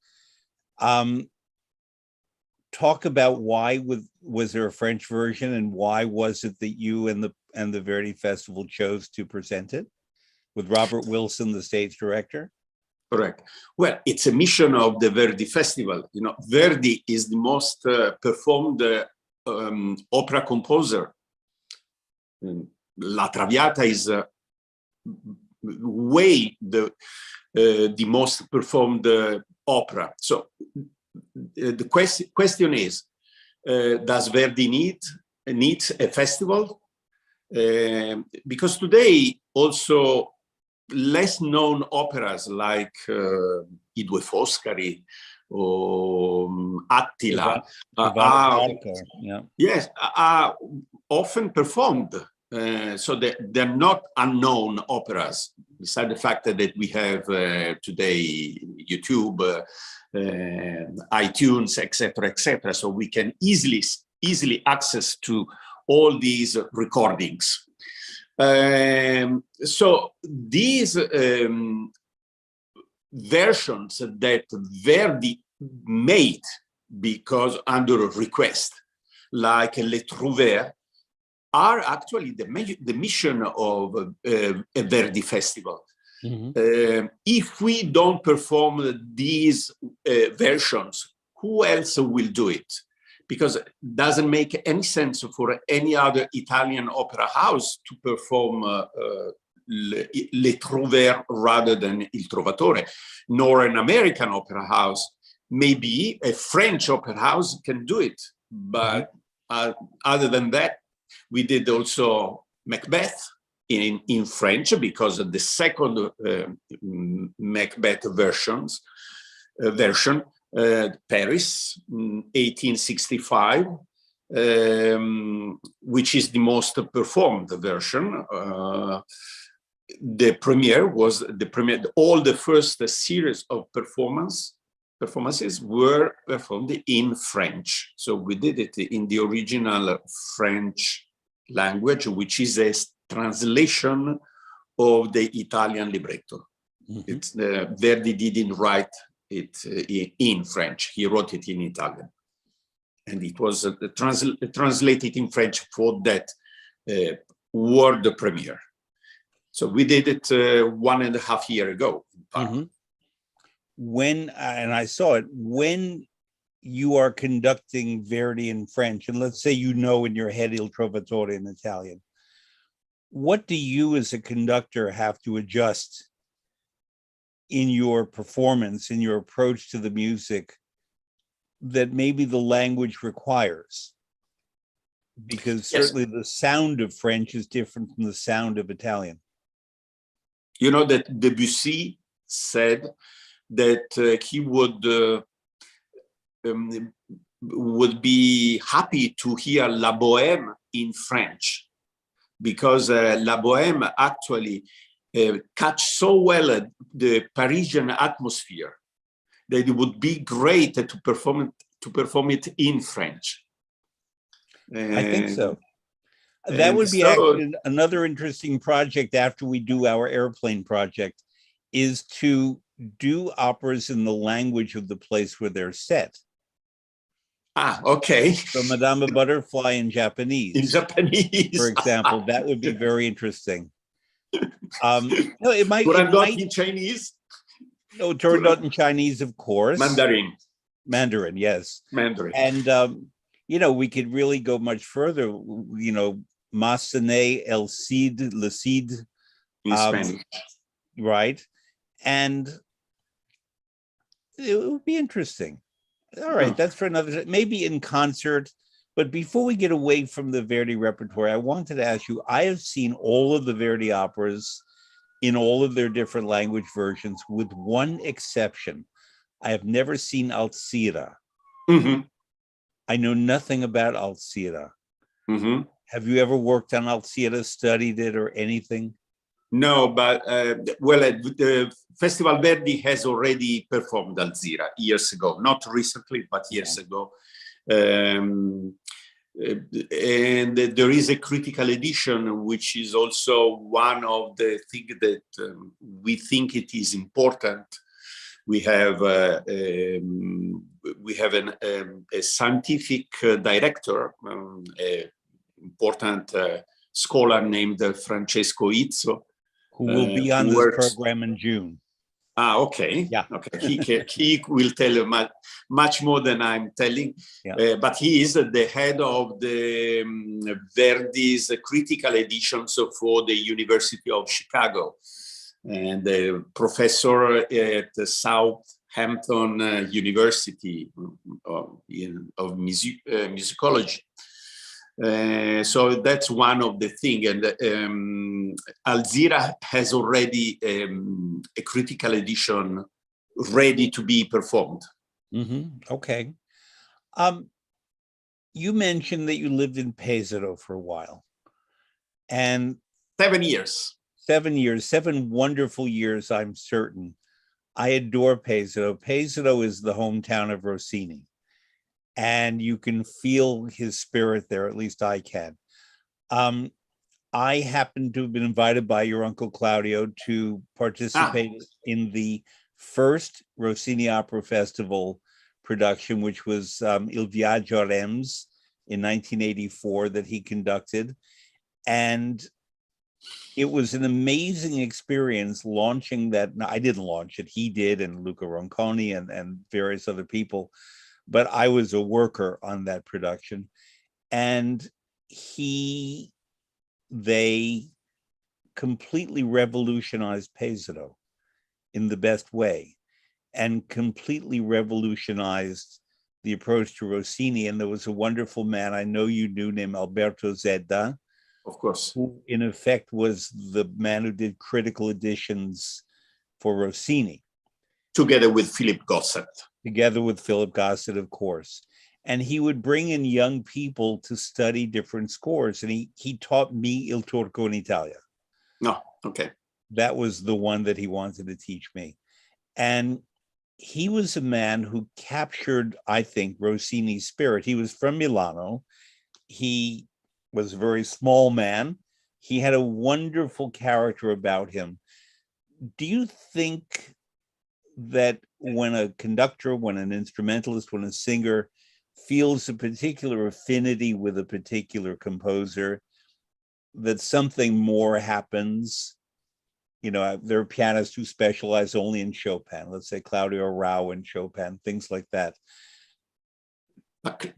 Talk about why was there a French version, and why was it that you and the Verdi Festival chose to present it with Robert Wilson, the stage director? Correct. Well, it's a mission of the Verdi Festival. You know, Verdi is the most performed opera composer. La Traviata is way the most performed opera. So the question is, does Verdi needs a festival? Because today also less known operas like I Due Foscari or Attila are often performed. So they're not unknown operas, beside the fact that we have today YouTube, iTunes, etc., so we can easily access to all these recordings. So these versions that Verdi made because under a request, like Le Trouvère, are actually the mission of a Verdi festival. If we don't perform these versions, who else will do it? Because it doesn't make any sense for any other Italian opera house to perform Le Trouvère rather than Il Trovatore, nor an American opera house. Maybe a French opera house can do it, but other than that, we did also Macbeth in French, because of the second Macbeth version, Paris, 1865, which is the most performed version. The premiere was all the first series of performance performances were performed in French. So we did it in the original French language, which is a translation of the Italian libretto. Mhm. It's Verdi didn't write it in French. He wrote it in Italian. And it was translated in French for that world premiere. So we did it 1.5 years ago. Mhm. When, and I saw it, when you are conducting Verdi in French, and let's say you know in your head Il Trovatore in Italian, what do you as a conductor have to adjust in your performance, in your approach to the music, that maybe the language requires? Because certainly the sound of French is different from the sound of Italian. You know that Debussy said that he would be happy to hear La Bohème in French, because La Bohème actually catch so well the Parisian atmosphere that it would be great to perform it in French. I think so. That would be actually another interesting project after we do our airplane project, is to do operas in the language of the place where they're set. Ah, okay. So Madame Butterfly in Japanese. In Japanese. For example, that would be very interesting. No, it might. Turandot in Chinese? No, Turandot in Chinese, of course. Mandarin. Mandarin, yes. Mandarin. And, you know, we could really go much further, you know, Massenet, El Cid, Le Cid. In Spanish. Right. And it would be interesting. All right, that's for another, maybe in concert. But before we get away from the Verdi repertoire, I wanted to ask you, I have seen all of the Verdi operas in all of their different language versions, with one exception. I have never seen Alzira. Mm-hmm. I know nothing about Alzira. Mm-hmm. Have you ever worked on Alzira, studied it, or anything? No, but well, the Festival Verdi has already performed Alzira years ago, not recently, but years ago. And there is a critical edition, which is also one of the things that we think it is important. We have a scientific director, an important scholar named Francesco Izzo, who will be on this program in June. Ah, okay. Yeah. Okay. He will tell you much more than I'm telling. Yeah. But he is the head of the Verdi's critical editions for the University of Chicago, and a professor at the Southampton University of musicology. So that's one of the things, and Alzira has already a critical edition ready to be performed. Mm-hmm. Okay. You mentioned that you lived in Pesaro for a while, and 7 years. 7 years, 7 wonderful years, I'm certain. I adore Pesaro. Pesaro is the hometown of Rossini, and you can feel his spirit there, at least I can. I happen to have been invited by your uncle Claudio to participate in the first Rossini Opera Festival production, which was Il Viaggio a Reims in 1984 that he conducted. And it was an amazing experience launching that. I didn't launch it, he did, and Luca Ronconi and various other people. But I was a worker on that production, and they completely revolutionized Pesaro in the best way, and completely revolutionized the approach to Rossini. And there was a wonderful man I know you knew named Alberto Zedda, of course, who in effect was the man who did critical editions for Rossini. Together with Philip Gossett. Together with Philip Gossett, of course. And he would bring in young people to study different scores. And he taught me Il Turco in Italia. No, okay. That was the one that he wanted to teach me. And he was a man who captured, I think, Rossini's spirit. He was from Milano. He was a very small man. He had a wonderful character about him. Do you think that when a conductor, when an instrumentalist, when a singer feels a particular affinity with a particular composer, that something more happens? You know, there are pianists who specialize only in Chopin, let's say Claudio Abbado and Chopin, things like that.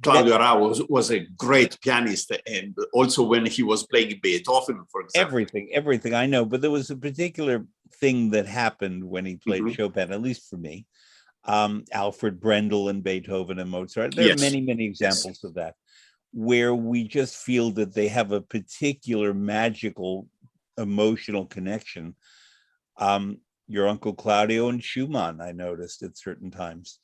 Claudio Abbado was a great pianist, and also when he was playing Beethoven, for example. Everything I know, but there was a particular thing that happened when he played Chopin, at least for me. Alfred Brendel and Beethoven and Mozart. There are many examples of that, where we just feel that they have a particular magical emotional connection. Your Uncle Claudio and Schumann, I noticed at certain times.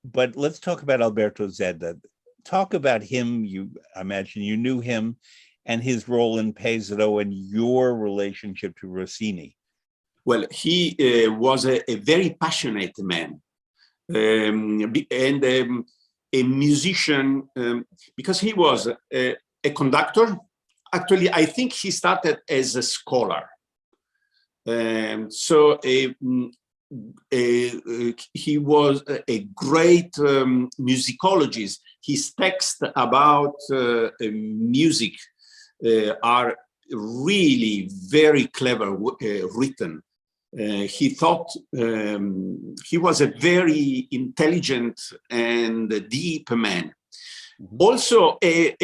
But let's talk about Alberto Zedda. Talk about him. I imagine you knew him and his role in Pesaro and your relationship to Rossini. Well, he was a very passionate man and a musician, because he was a conductor. Actually, I think he started as a scholar. He was a great musicologist. His texts about music are really very clever written. He thought he was a very intelligent and deep man. Also a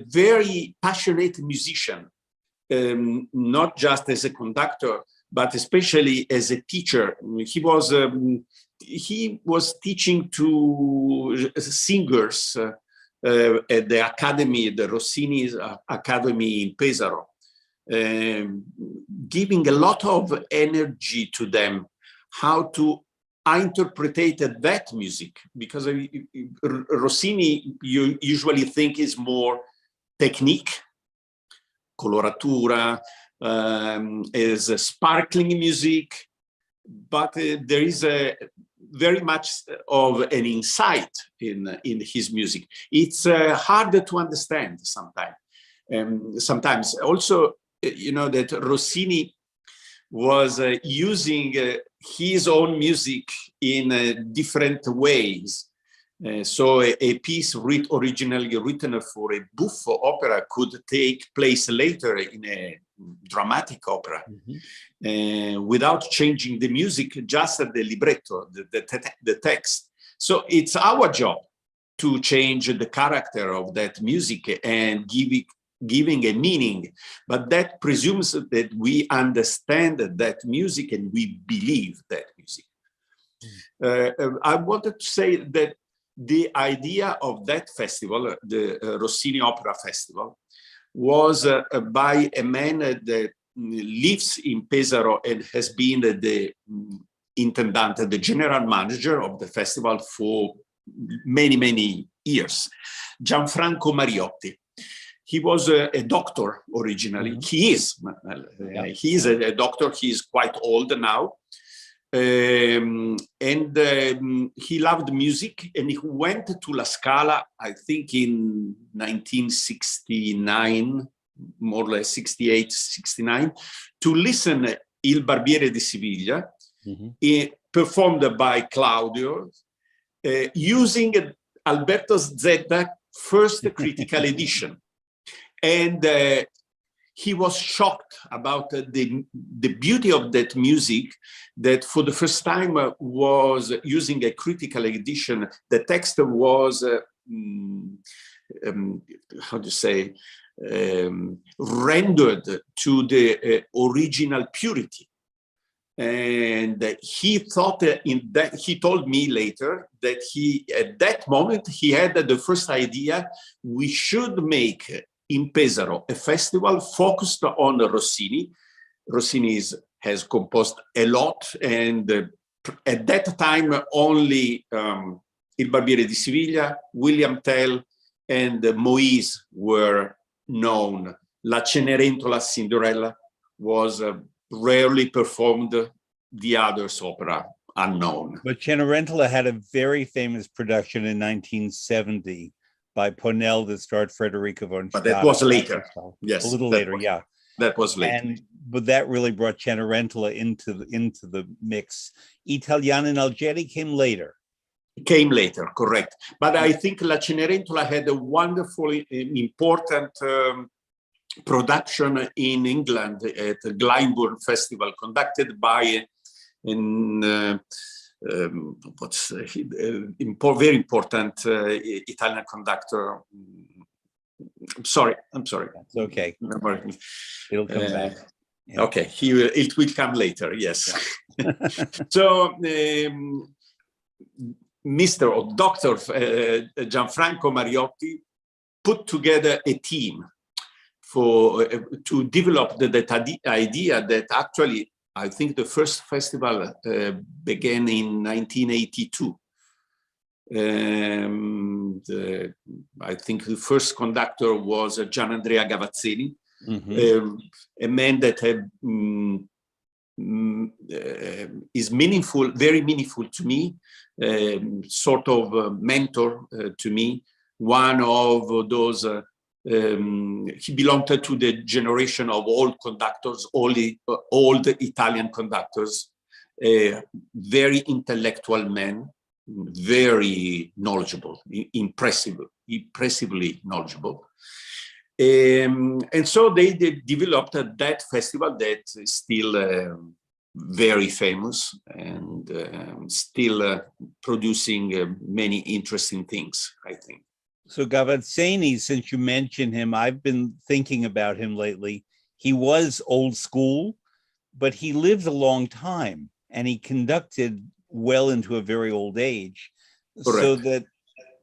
very passionate musician, not just as a conductor, but especially as a teacher. He was teaching to singers at the academy, the Rossini's Academy in Pesaro, giving a lot of energy to them, how to interpret that music, because Rossini, you usually think is more technique, coloratura, is a sparkling music, but there is a very much of an insight in his music. It's harder to understand sometimes. Sometimes also, you know, that Rossini was using his own music in different ways. So a piece originally written for a buffo opera could take place later in a dramatic opera, without changing the music, just the libretto, the text. So it's our job to change the character of that music and giving a meaning, but that presumes that we understand that music and we believe that music. I wanted to say that the idea of that festival, the Rossini Opera Festival, was by a man that lives in Pesaro and has been the intendant, the general manager of the festival for many years, Gianfranco Mariotti. He was a doctor originally. He is. He is a doctor. He is quite old now. And he loved music, and he went to La Scala, I think in 1969, more or less 68, 69, to listen Il Barbiere di Siviglia, performed by Claudio, using Alberto Zedda's first critical edition. And he was shocked about the beauty of that music, that for the first time was using a critical edition. The text was, how to say, rendered to the original purity. And he thought he told me later that at that moment, he had the first idea, we should make in Pesaro a festival focused on Rossini. Rossini has composed a lot, and at that time only Il Barbiere di Siviglia, William Tell, and Moïse were known. La Cenerentola Cinderella was rarely performed the others opera unknown. But Cenerentola had a very famous production in 1970 by Ponell that starred Frederica von Stade. But that was later. Yes, a little later, yeah. That was later. But that really brought Cenerentola into the mix. Italiano in Algeri came later. Came later, correct. But I think La Cenerentola had a wonderfully important production in England at the Glyndebourne Festival, conducted by very important Italian conductor. I'm sorry. It's okay. It'll come back. Yeah. Okay, it will come later. Yes. Yeah. So, Mr. or Dr. Gianfranco Mariotti put together a team to develop the idea that actually, I think the first festival began in 1982. I think the first conductor was Gianandrea Gavazzini, a man that is meaningful, very meaningful to me, sort of a mentor to me. One of those, he belonged to the generation of old conductors, old Italian conductors, very intellectual man, very knowledgeable, impressively knowledgeable. And so they developed that festival that is still very famous and still producing many interesting things, I think. So Gavazzini, since you mentioned him, I've been thinking about him lately. He was old school, but he lived a long time and he conducted well into a very old age. Correct. So that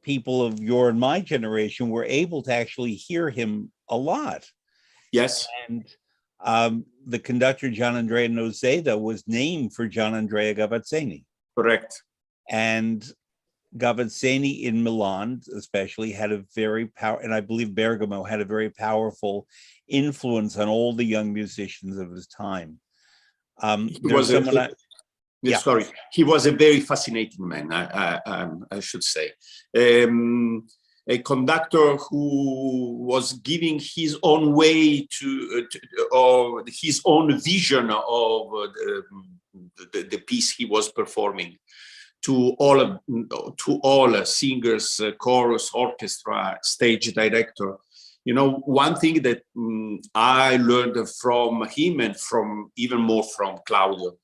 people of your and my generation were able to actually hear him a lot. Yes. And the conductor Gianandrea Nozeda was named for Gianandrea Gavazzini. Correct. And Gavazzini in Milan especially had a very powerful, and I believe Bergamo had a very powerful influence on all the young musicians of his time. Sorry, he was a very fascinating man, I should say. A conductor who was giving his own way or his own vision of the piece he was performing to all singers, chorus, orchestra, stage director. You know, one thing that I learned from him and even more from Claudio,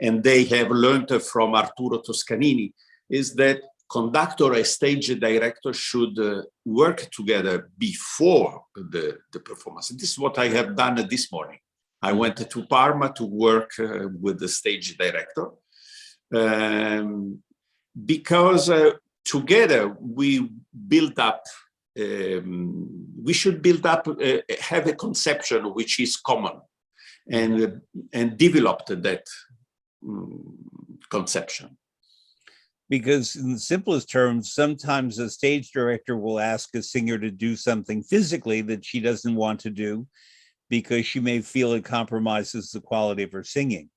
and they have learned from Arturo Toscanini, is that conductor and stage director should work together before the performance. This is what I have done this morning. I went to Parma to work with the stage director because together we build up, we should build up, have a conception which is common and develop that conception. Because in the simplest terms, sometimes a stage director will ask a singer to do something physically that she doesn't want to do because she may feel it compromises the quality of her singing.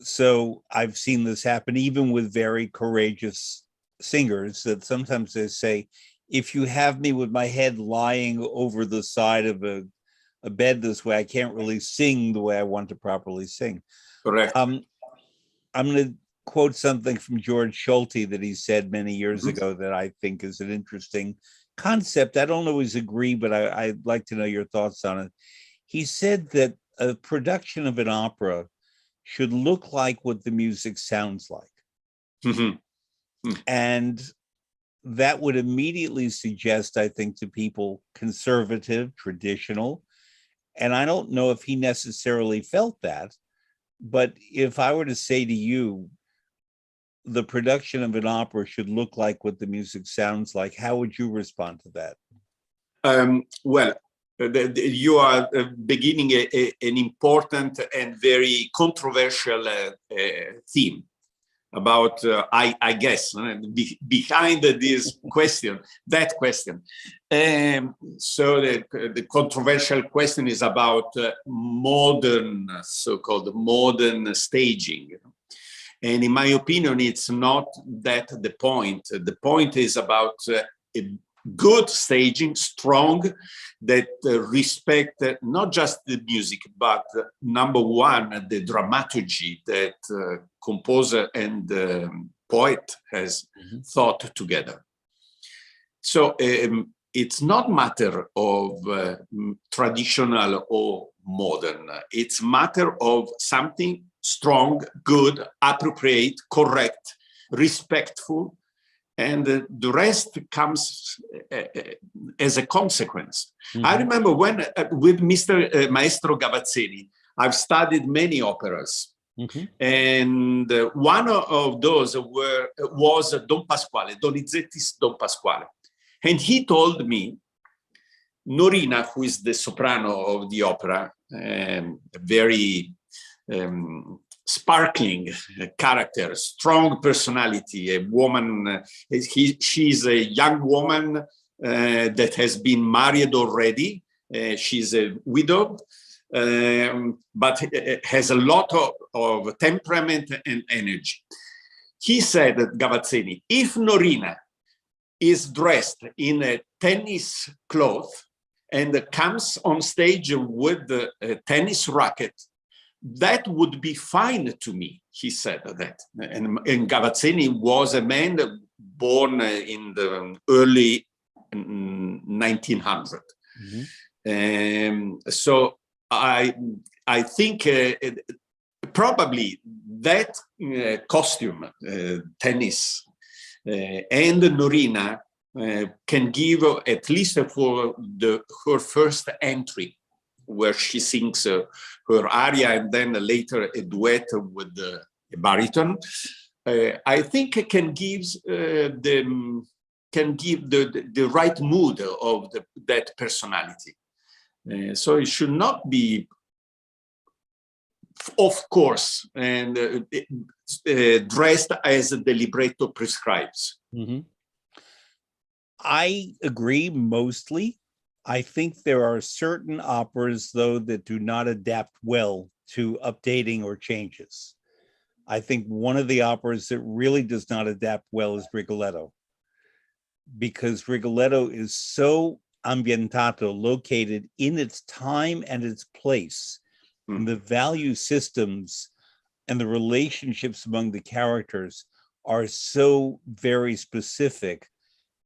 So I've seen this happen even with very courageous singers, that sometimes they say, if you have me with my head lying over the side of a bed this way, I can't really sing the way I want to properly sing. Correct. I'm going to quote something from George Schulte that he said many years ago that I think is an interesting concept. I don't always agree, but I'd like to know your thoughts on it. He said that a production of an opera should look like what the music sounds like. And that would immediately suggest, I think, to people conservative, traditional. And I don't know if he necessarily felt that, but if I were to say to you, the production of an opera should look like what the music sounds like, how would you respond to that? Well, you are beginning an important and very controversial theme. about I guess behind this question, that question. So the controversial question is about modern, so-called modern staging. And in my opinion, it's not that the point. The point is about a good staging, strong, that respect not just the music, but number one, the dramaturgy that composer and poet has thought together. So it's not matter of traditional or modern. It's matter of something strong, good, appropriate, correct, respectful, and the rest comes as a consequence. I remember when with Mr. Maestro Gavazzeni, I've studied many operas. And one of those was Don Pasquale, Donizetti's Don Pasquale. And he told me, Norina, who is the soprano of the opera, very sparkling character, strong personality, a woman, she's a young woman that has been married already. She's a widow, but has a lot of temperament and energy. He said, Gavazzeni, if Norina is dressed in a tennis cloth and comes on stage with a tennis racket, that would be fine to me, he said that. And Gavazzeni was a man born in the early 1900. So I think probably that costume, tennis, and Norina can give, at least for her first entry, where she sings her aria and then later a duet with a baritone, I think it can give the right mood of that personality. So it should not be, of course, and dressed as the libretto prescribes. I agree mostly. I think there are certain operas, though, that do not adapt well to updating or changes. I think one of the operas that really does not adapt well is Rigoletto, because Rigoletto is so ambientato, located in its time and its place. And the value systems and the relationships among the characters are so very specific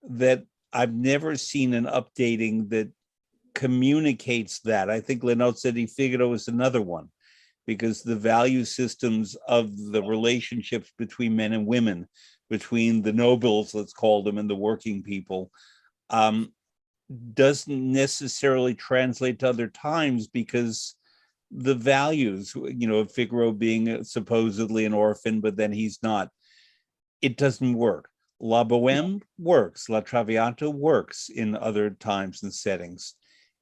that I've never seen an updating that communicates that. I think Le Nozze di Figaro is another one, because the value systems of the relationships between men and women, between the nobles, let's call them, and the working people, doesn't necessarily translate to other times, because the values, Figaro being supposedly an orphan, but then he's not, it doesn't work. La Boheme works, La Traviata works in other times and settings.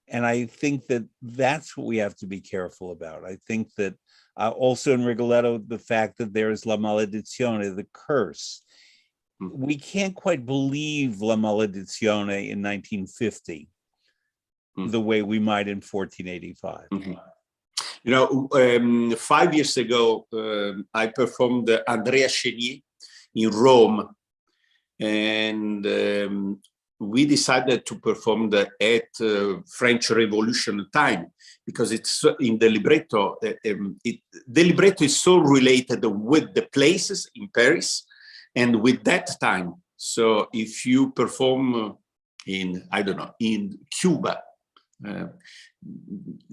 And I think that that's what we have to be careful about. I think that also in Rigoletto, the fact that there is La Maledizione, the curse. We can't quite believe La Maledizione in 1950 the way we might in 1485. 5 years ago, I performed Andrea Chenier in Rome. And we decided to perform at French Revolution time, because it's in the libretto. The libretto is so related with the places in Paris and with that time. So if you perform in, I don't know, in Cuba,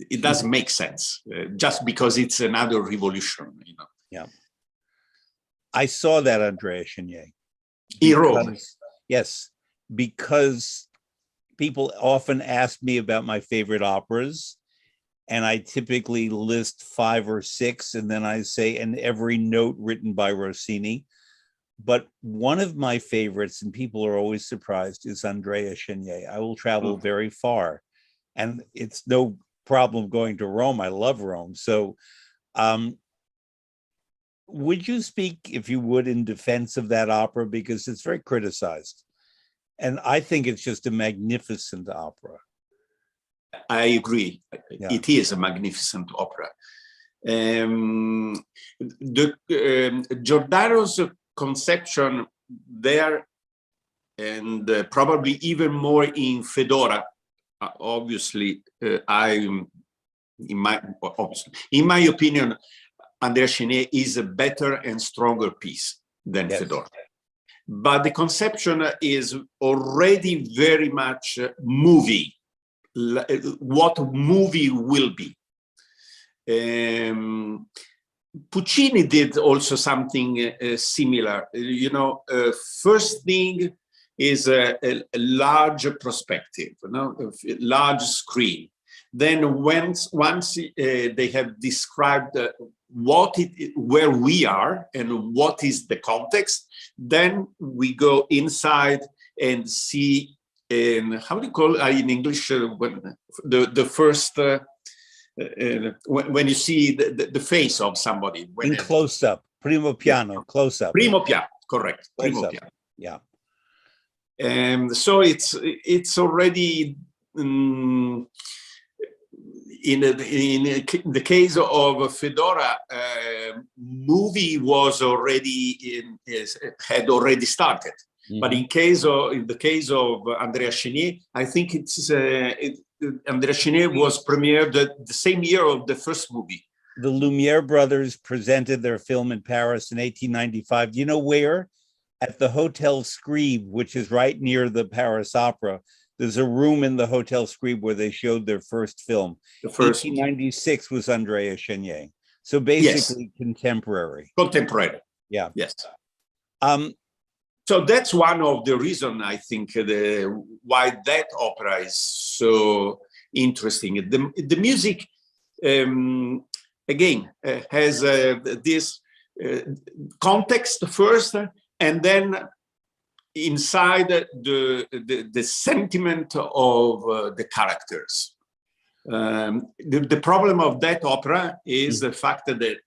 it doesn't make sense, just because it's another revolution, Yeah. I saw that Andrea Chenier. In Rome. Yes, because people often ask me about my favorite operas, and I typically list 5 or 6, and then I say, and every note written by Rossini. But one of my favorites, and people are always surprised, is Andrea Chenier. I will travel very far, and it's no problem going to Rome. I love Rome. So would you speak, if you would, in defense of that opera? Because it's very criticized. And I think it's just a magnificent opera. I agree. Yeah. It is a magnificent opera. Giordano's conception there, and probably even more in Fedora, obviously, in my opinion, Andrea Chenier is a better and stronger piece than Fedora. But the conception is already very much movie, what movie will be. Puccini did also something similar. You know, first thing is a large perspective, you know, a large screen. Then once they have described where we are and what is the context, then we go inside and see, how do you call it in English, when the first, when you see the face of somebody. In close up, primo piano, close up. Primo piano, correct. Primo piano. Yeah. And so it's already in the case of Fedora, movie was already had already started. Mm-hmm. But in the case of Andrea Chenier, I think Andrea Chenier was premiered the same year of the first movie. The Lumiere brothers presented their film in Paris in 1895. You know where? At the Hotel Scribe, which is right near the Paris Opera. There's a room in the Hotel Scribe where they showed their first film. The first 1896 was Andrea Chenier. So basically contemporary. Contemporary. Yeah. Yes. So that's one of the reasons, I think, why that opera is so interesting. The music, again, has this context first, and then inside the sentiment of the characters. The problem of that opera is the fact that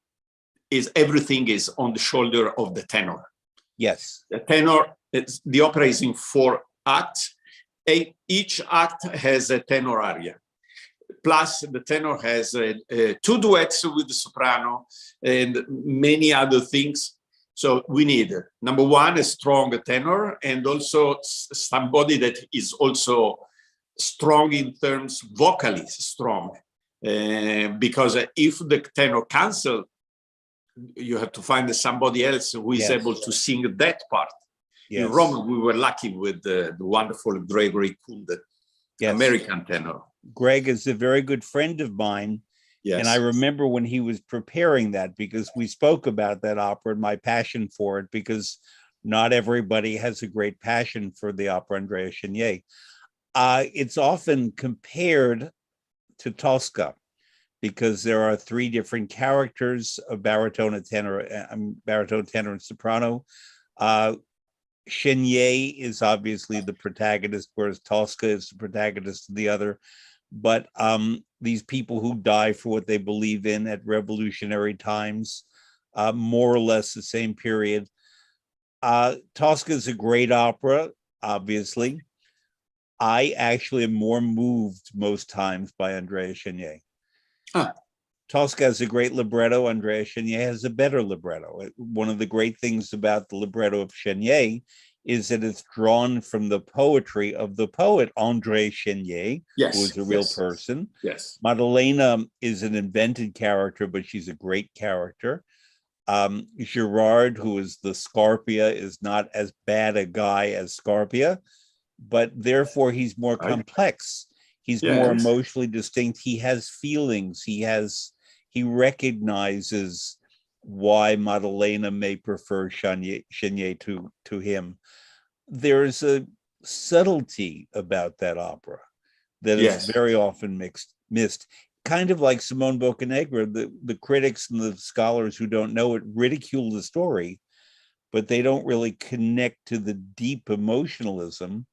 everything is on the shoulder of the tenor. Yes. The tenor, the opera is in 4 acts. Each act has a tenor aria. Plus, the tenor has 2 duets with the soprano and many other things. So we need, number one, a strong tenor, and also somebody that is also strong in terms vocally strong. Because if the tenor cancels, you have to find somebody else who is able to sing that part. Yes. In Rome, we were lucky with the wonderful Gregory Kuhl, the American tenor. Greg is a very good friend of mine. Yes. And I remember when he was preparing that, because we spoke about that opera and my passion for it, because not everybody has a great passion for the opera Andrea Chenier. It's often compared to Tosca, because there are 3 different characters of baritone, tenor, and soprano. Chenier is obviously the protagonist, whereas Tosca is the protagonist of the other. But these people who die for what they believe in at revolutionary times, more or less the same period. Tosca is a great opera, obviously. I actually am more moved most times by Andrea Chenier. Tosca has a great libretto. Andrea Chenier has a better libretto. One of the great things about the libretto of Chenier is that it's drawn from the poetry of the poet André Chenier, who was a real person. Yes. Maddalena is an invented character, but she's a great character. Girard, who is the Scarpia, is not as bad a guy as Scarpia, but therefore he's more complex. He's more emotionally distinct. He has feelings. He recognizes why Maddalena may prefer Chenier to him. There's a subtlety about that opera that is very often missed. Kind of like Simone Boccanegra, the critics and the scholars who don't know it ridicule the story, but they don't really connect to the deep emotionalism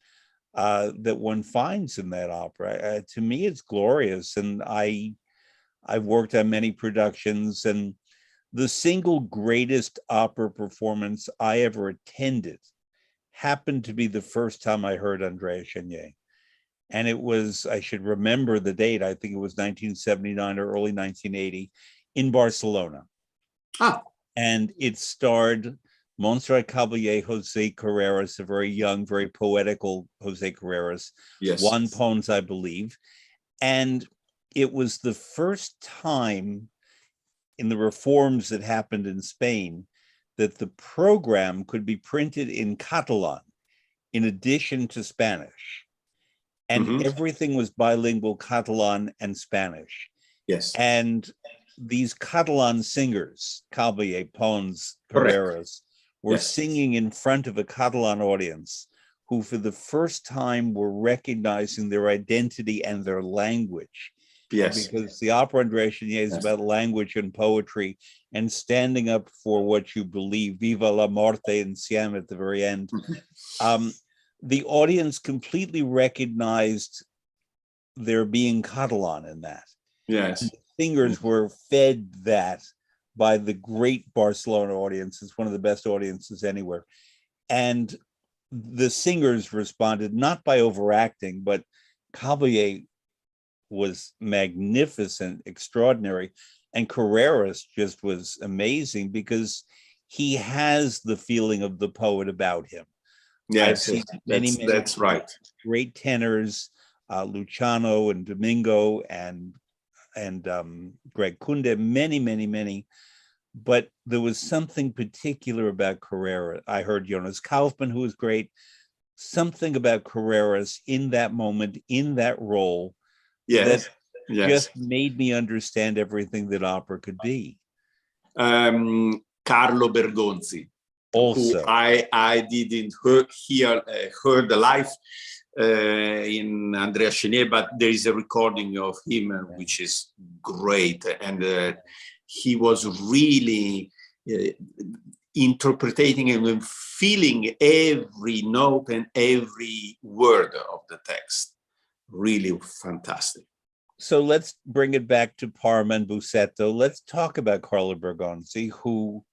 that one finds in that opera. To me, it's glorious, and I've worked on many productions, and The single greatest opera performance I ever attended happened to be the first time I heard Andrea Chenier. And it was, I should remember the date, I think it was 1979 or early 1980 in Barcelona. Ah. And it starred Montserrat Caballé, Jose Carreras, a very young, very poetical Jose Carreras, Yes. Juan Pons, I believe. And it was the first time in the reforms that happened in Spain that the program could be printed in Catalan in addition to Spanish. And everything was bilingual, Catalan and Spanish. Yes. And these Catalan singers, Caballé, Pons, Carreras, were singing in front of a Catalan audience who for the first time were recognizing their identity and their language. Yes. Because the opera Andrea Chenier is about language and poetry and standing up for what you believe. Viva la morte insieme at the very end. The audience completely recognized there being Catalan in that. Yes. And the singers were fed that by the great Barcelona audience. It's one of the best audiences anywhere. And the singers responded not by overacting, but Caballé was magnificent, extraordinary. And Carreras just was amazing because he has the feeling of the poet about him. Yes, many that's right. Great tenors, Luciano and Domingo and Greg Kunde, many. But there was something particular about Carreras. I heard Jonas Kaufmann, who was great. Something about Carreras in that moment, in that role, that just made me understand everything that opera could be. Carlo Bergonzi. Also, who I didn't heard live in Andrea Chenier, but there is a recording of him which is great, and he was really interpreting and feeling every note and every word of the text. Really fantastic. So let's bring it back to Parma and Busseto. Let's talk about Carlo Bergonzi, who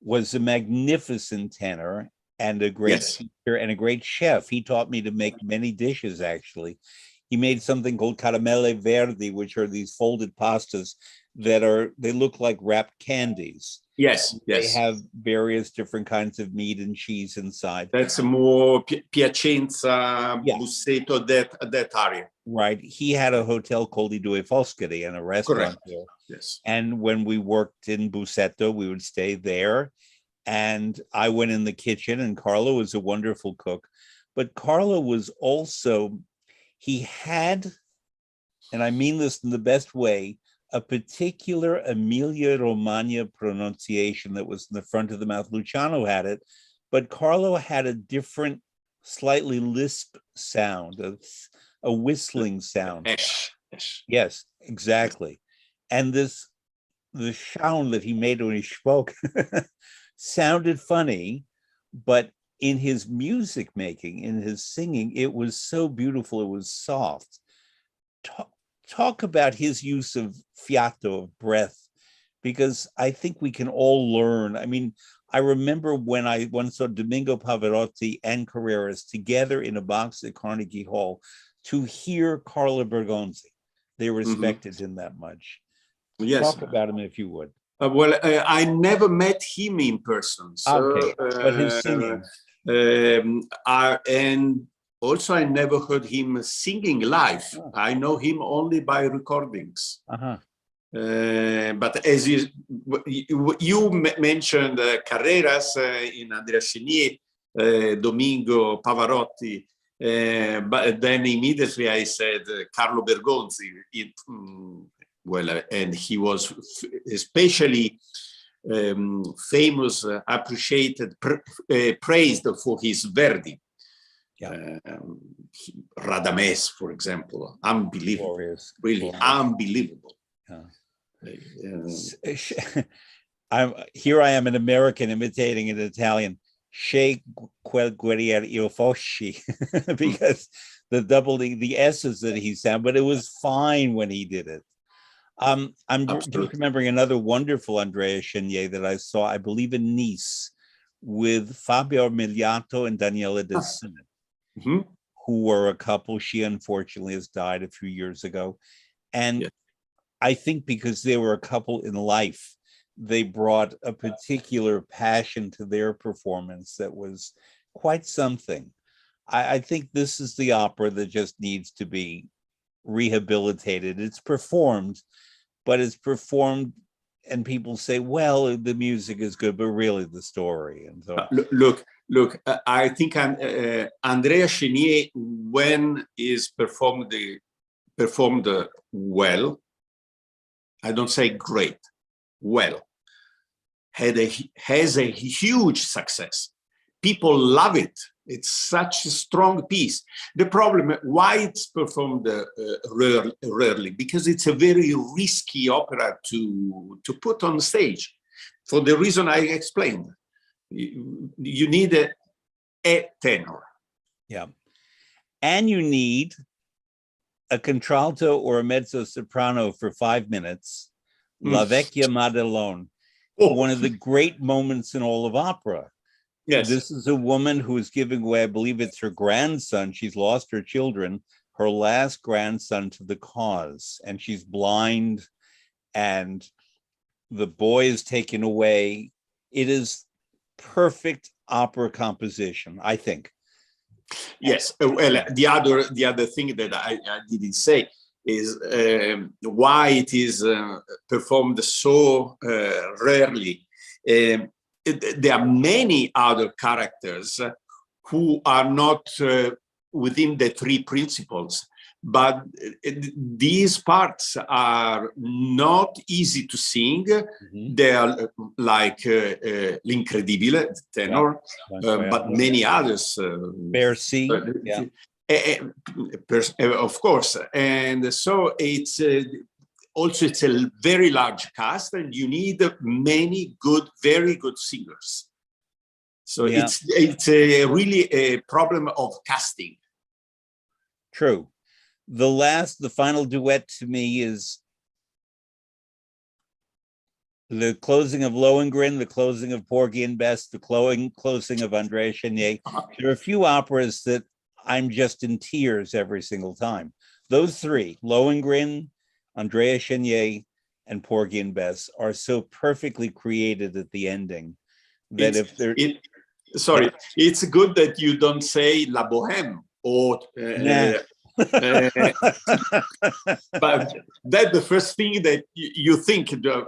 was a magnificent tenor and a great teacher and a great chef. He taught me to make many dishes, actually. He made something called caramelle verdi, which are these folded pastas that they look like wrapped candies. Yes. They have various different kinds of meat and cheese inside. That's more Piacenza, Busseto, that area. Right. He had a hotel called I Due Foscari and a restaurant there. Yes. And when we worked in Busseto, we would stay there. And I went in the kitchen, and Carlo was a wonderful cook. But Carlo was also, he had, and I mean this in the best way, a particular Emilia-Romagna pronunciation that was in the front of the mouth. Luciano had it, but Carlo had a different, slightly lisp sound, a whistling sound. Yes, exactly. And the sound that he made when he spoke sounded funny, but in his music making, in his singing, it was so beautiful. It was soft. Talk about his use of fiato, of breath, because I think we can all learn. I mean, I remember when I once saw Domingo Pavarotti and Carreras together in a box at Carnegie Hall to hear Carlo Bergonzi. They respected him that much. Yes. Talk about him if you would. Well, I never met him in person. So, okay, but his singing. And also, I never heard him singing live. I know him only by recordings. But as you mentioned Carreras in Andrea Chenier, Domingo Pavarotti, but then immediately I said Carlo Bergonzi. And he was especially famous, appreciated, praised for his Verdi. Radames, for example, unbelievable, really unbelievable. Here I am, an American imitating an Italian. Che quel guerriero io fossi, because the S's that he sound, but it was fine when he did it. I'm just Absolutely. remembering another wonderful Andrea Chenier that I saw, I believe in Nice, with Fabio Miliato and Daniela De Sena, Mhm. who were a couple. She unfortunately has died a few years ago. And Yeah. I think because they were a couple in life, they brought a particular passion to their performance that was quite something. I think this is the opera that just needs to be rehabilitated. It's performed, but it's performed and people say, well, the music is good, but really the story. And so Look, I think Andrea Chenier, when is performed well, I don't say great, well, has a huge success. People love it. It's such a strong piece. The problem, why it's performed rarely, because it's a very risky opera to put on stage, for the reason I explained. You need a tenor. yeah. And you need a contralto or a mezzo soprano for 5 minutes. La Vecchia Madelon, one of the great moments in all of opera. Yes. This is a woman who is giving away, I believe it's her grandson. She's lost her children, her last grandson, to the cause, and she's blind, and the boy is taken away. It is perfect opera composition, I think. Yes. Well, the other thing that I didn't say is why it is performed so rarely. There are many other characters who are not within the three principles, but these parts are not easy to sing. Mm-hmm. They are like L'Incredibile, tenor, but many others. Bercy, yeah. Of course. And so it's also, it's a very large cast, and you need many good, very good singers. So yeah. It's really a problem of casting. True. The final duet to me is the closing of Lohengrin, the closing of Porgy and Bess, the closing of Andrea Chenier. There are a few operas that I'm just in tears every single time. Those three, Lohengrin, Andrea Chenier, and Porgy and Bess, are so perfectly created at the ending that if they're... it's good that you don't say La Bohème or... but that's the first thing that you think, a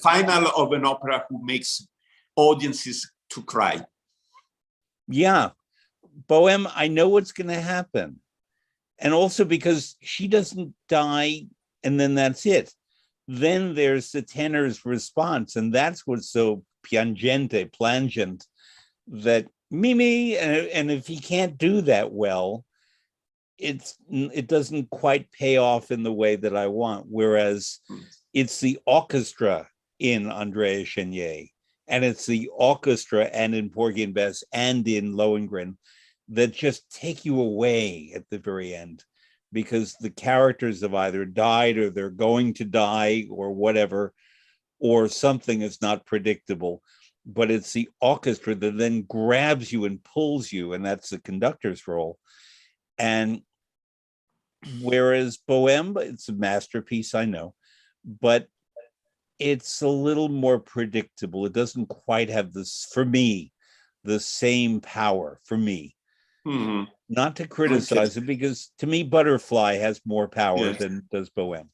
final of an opera who makes audiences to cry. Yeah. Bohème, I know what's going to happen. And also because she doesn't die and then that's it. Then there's the tenor's response, and that's what's so plangent, that Mimi, and if he can't do that well, it doesn't quite pay off in the way that I want. Whereas it's the orchestra in Andrea Chenier, and it's the orchestra and in Porgy and Bess and in Lohengrin that just take you away at the very end, because the characters have either died or they're going to die or whatever, or something is not predictable. But it's the orchestra that then grabs you and pulls you, and that's the conductor's role. And whereas Bohème, it's a masterpiece, I know, but it's a little more predictable. It doesn't quite have this, for me, the same power for me. Mm-hmm. Not to criticize it, because to me, Butterfly has more power than does Bohème,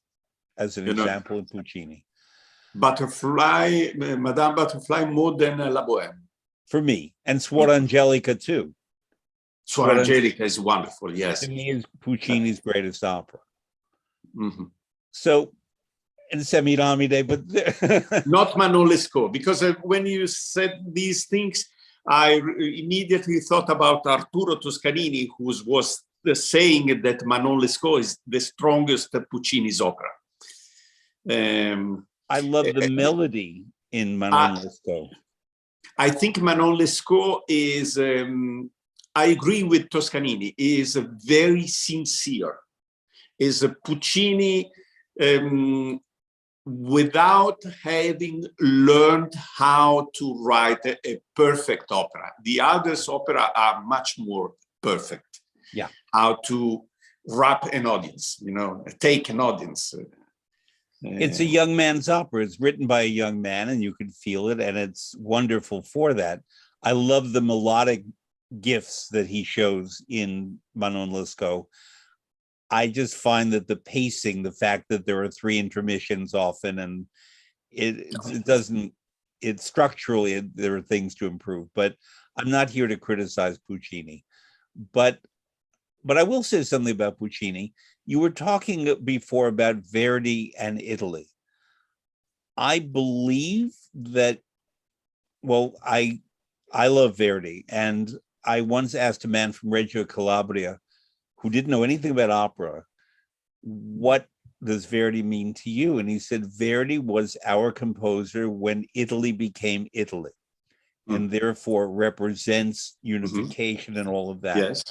as an example in Puccini. Butterfly, Madame Butterfly, more than La Bohème. For me, and Suor Angelica too. Suor Angelica is wonderful, yes. To me, is Puccini's greatest opera. Mm-hmm. So, and Semiramide, but... Not Manon Lescaut, because when you said these things, I immediately thought about Arturo Toscanini, who was saying that Manon Lescaut is the strongest Puccini's opera. I love the melody in Manon Lescaut. I think Manon Lescaut is, I agree with Toscanini, is very sincere. Is a Puccini without having learned how to write a perfect opera. The others' opera are much more perfect. Yeah. How to wrap an audience, take an audience. It's a young man's opera. It's written by a young man, and you can feel it, and it's wonderful for that. I love the melodic gifts that he shows in Manon Lescaut. I just find that the pacing, the fact that there are 3 intermissions often, and it structurally, there are things to improve, but I'm not here to criticize Puccini. But I will say something about Puccini. You were talking before about Verdi and Italy. I believe that, well, I love Verdi, and I once asked a man from Reggio Calabria who didn't know anything about opera, what does Verdi mean to you? And he said, Verdi was our composer when Italy became Italy, and therefore represents unification and all of that. Yes.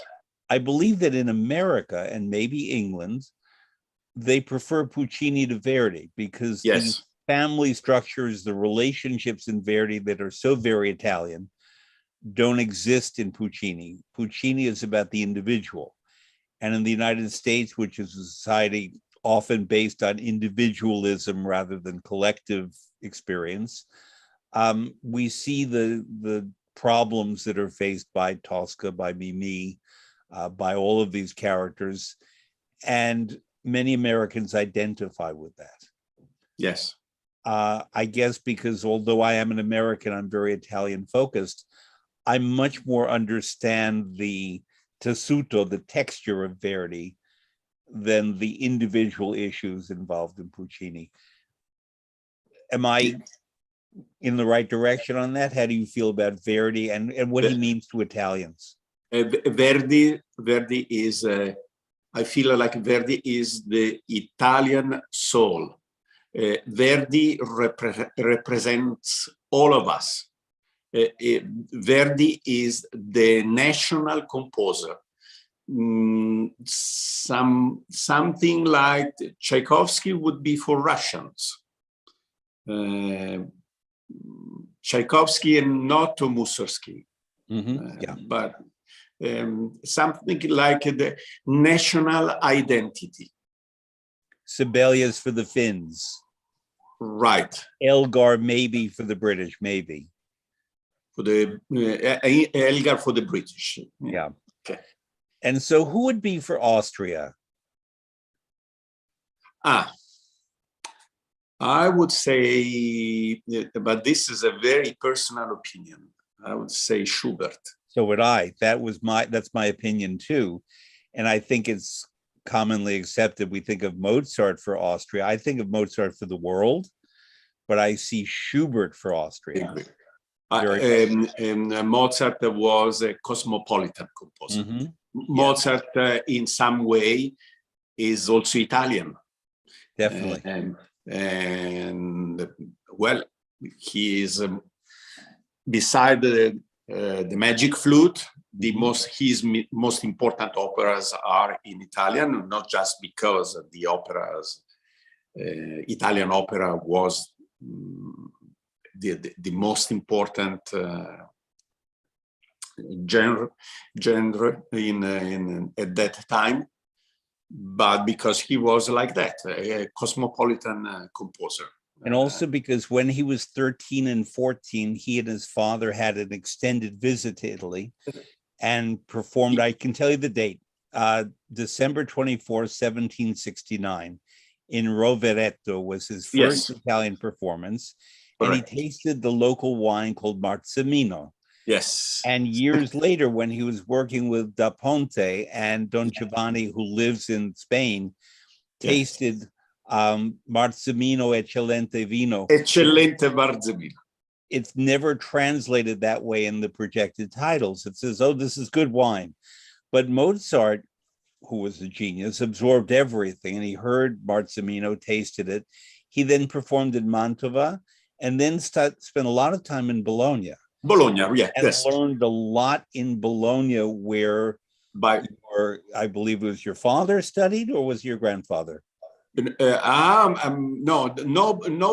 I believe that in America and maybe England, they prefer Puccini to Verdi because the family structures, the relationships in Verdi that are so very Italian don't exist in Puccini. Puccini is about the individual. And in the United States, which is a society often based on individualism rather than collective experience, we see the problems that are faced by Tosca, by Mimi, by all of these characters. And many Americans identify with that. Yes. I guess because although I am an American, I'm very Italian focused, I much more understand the tessuto, the texture of Verdi, than the individual issues involved in Puccini. Am I in the right direction on that? How do you feel about Verdi and what he means to Italians? Verdi is, I feel like Verdi is the Italian soul. Verdi represents all of us. Verdi is the national composer. Something like Tchaikovsky would be for Russians. Tchaikovsky and not Mussorgsky. But something like the national identity. Sibelius for the Finns. Right. Elgar maybe for the British, maybe. For the Elgar for the British. Yeah. Okay. And so who would be for Austria? I would say, but this is a very personal opinion. I would say Schubert. So would I. That's my opinion too. And I think it's commonly accepted. We think of Mozart for Austria. I think of Mozart for the world, but I see Schubert for Austria. Mozart was a cosmopolitan composer. Mozart, in some way, is also Italian. Definitely. And well, he is beside the Magic Flute. His most important operas are in Italian, not just because the operas, Italian opera was the most important genre in at that time, but because he was like that, a cosmopolitan composer. And also because when he was 13 and 14, he and his father had an extended visit to Italy and performed, I can tell you the date, December 24, 1769, in Rovereto was his first Italian performance. And he tasted the local wine called Marzemino. Yes. And years later, when he was working with Da Ponte and Don Giovanni, who lives in Spain, tasted Marzemino Eccellente Vino. Eccellente Marzemino. It's never translated that way in the projected titles. It says, oh, this is good wine. But Mozart, who was a genius, absorbed everything, and he heard Marzemino, tasted it. He then performed in Mantova, and then spent a lot of time in Bologna. And learned a lot in Bologna, where I believe it was your father studied, or was your grandfather? No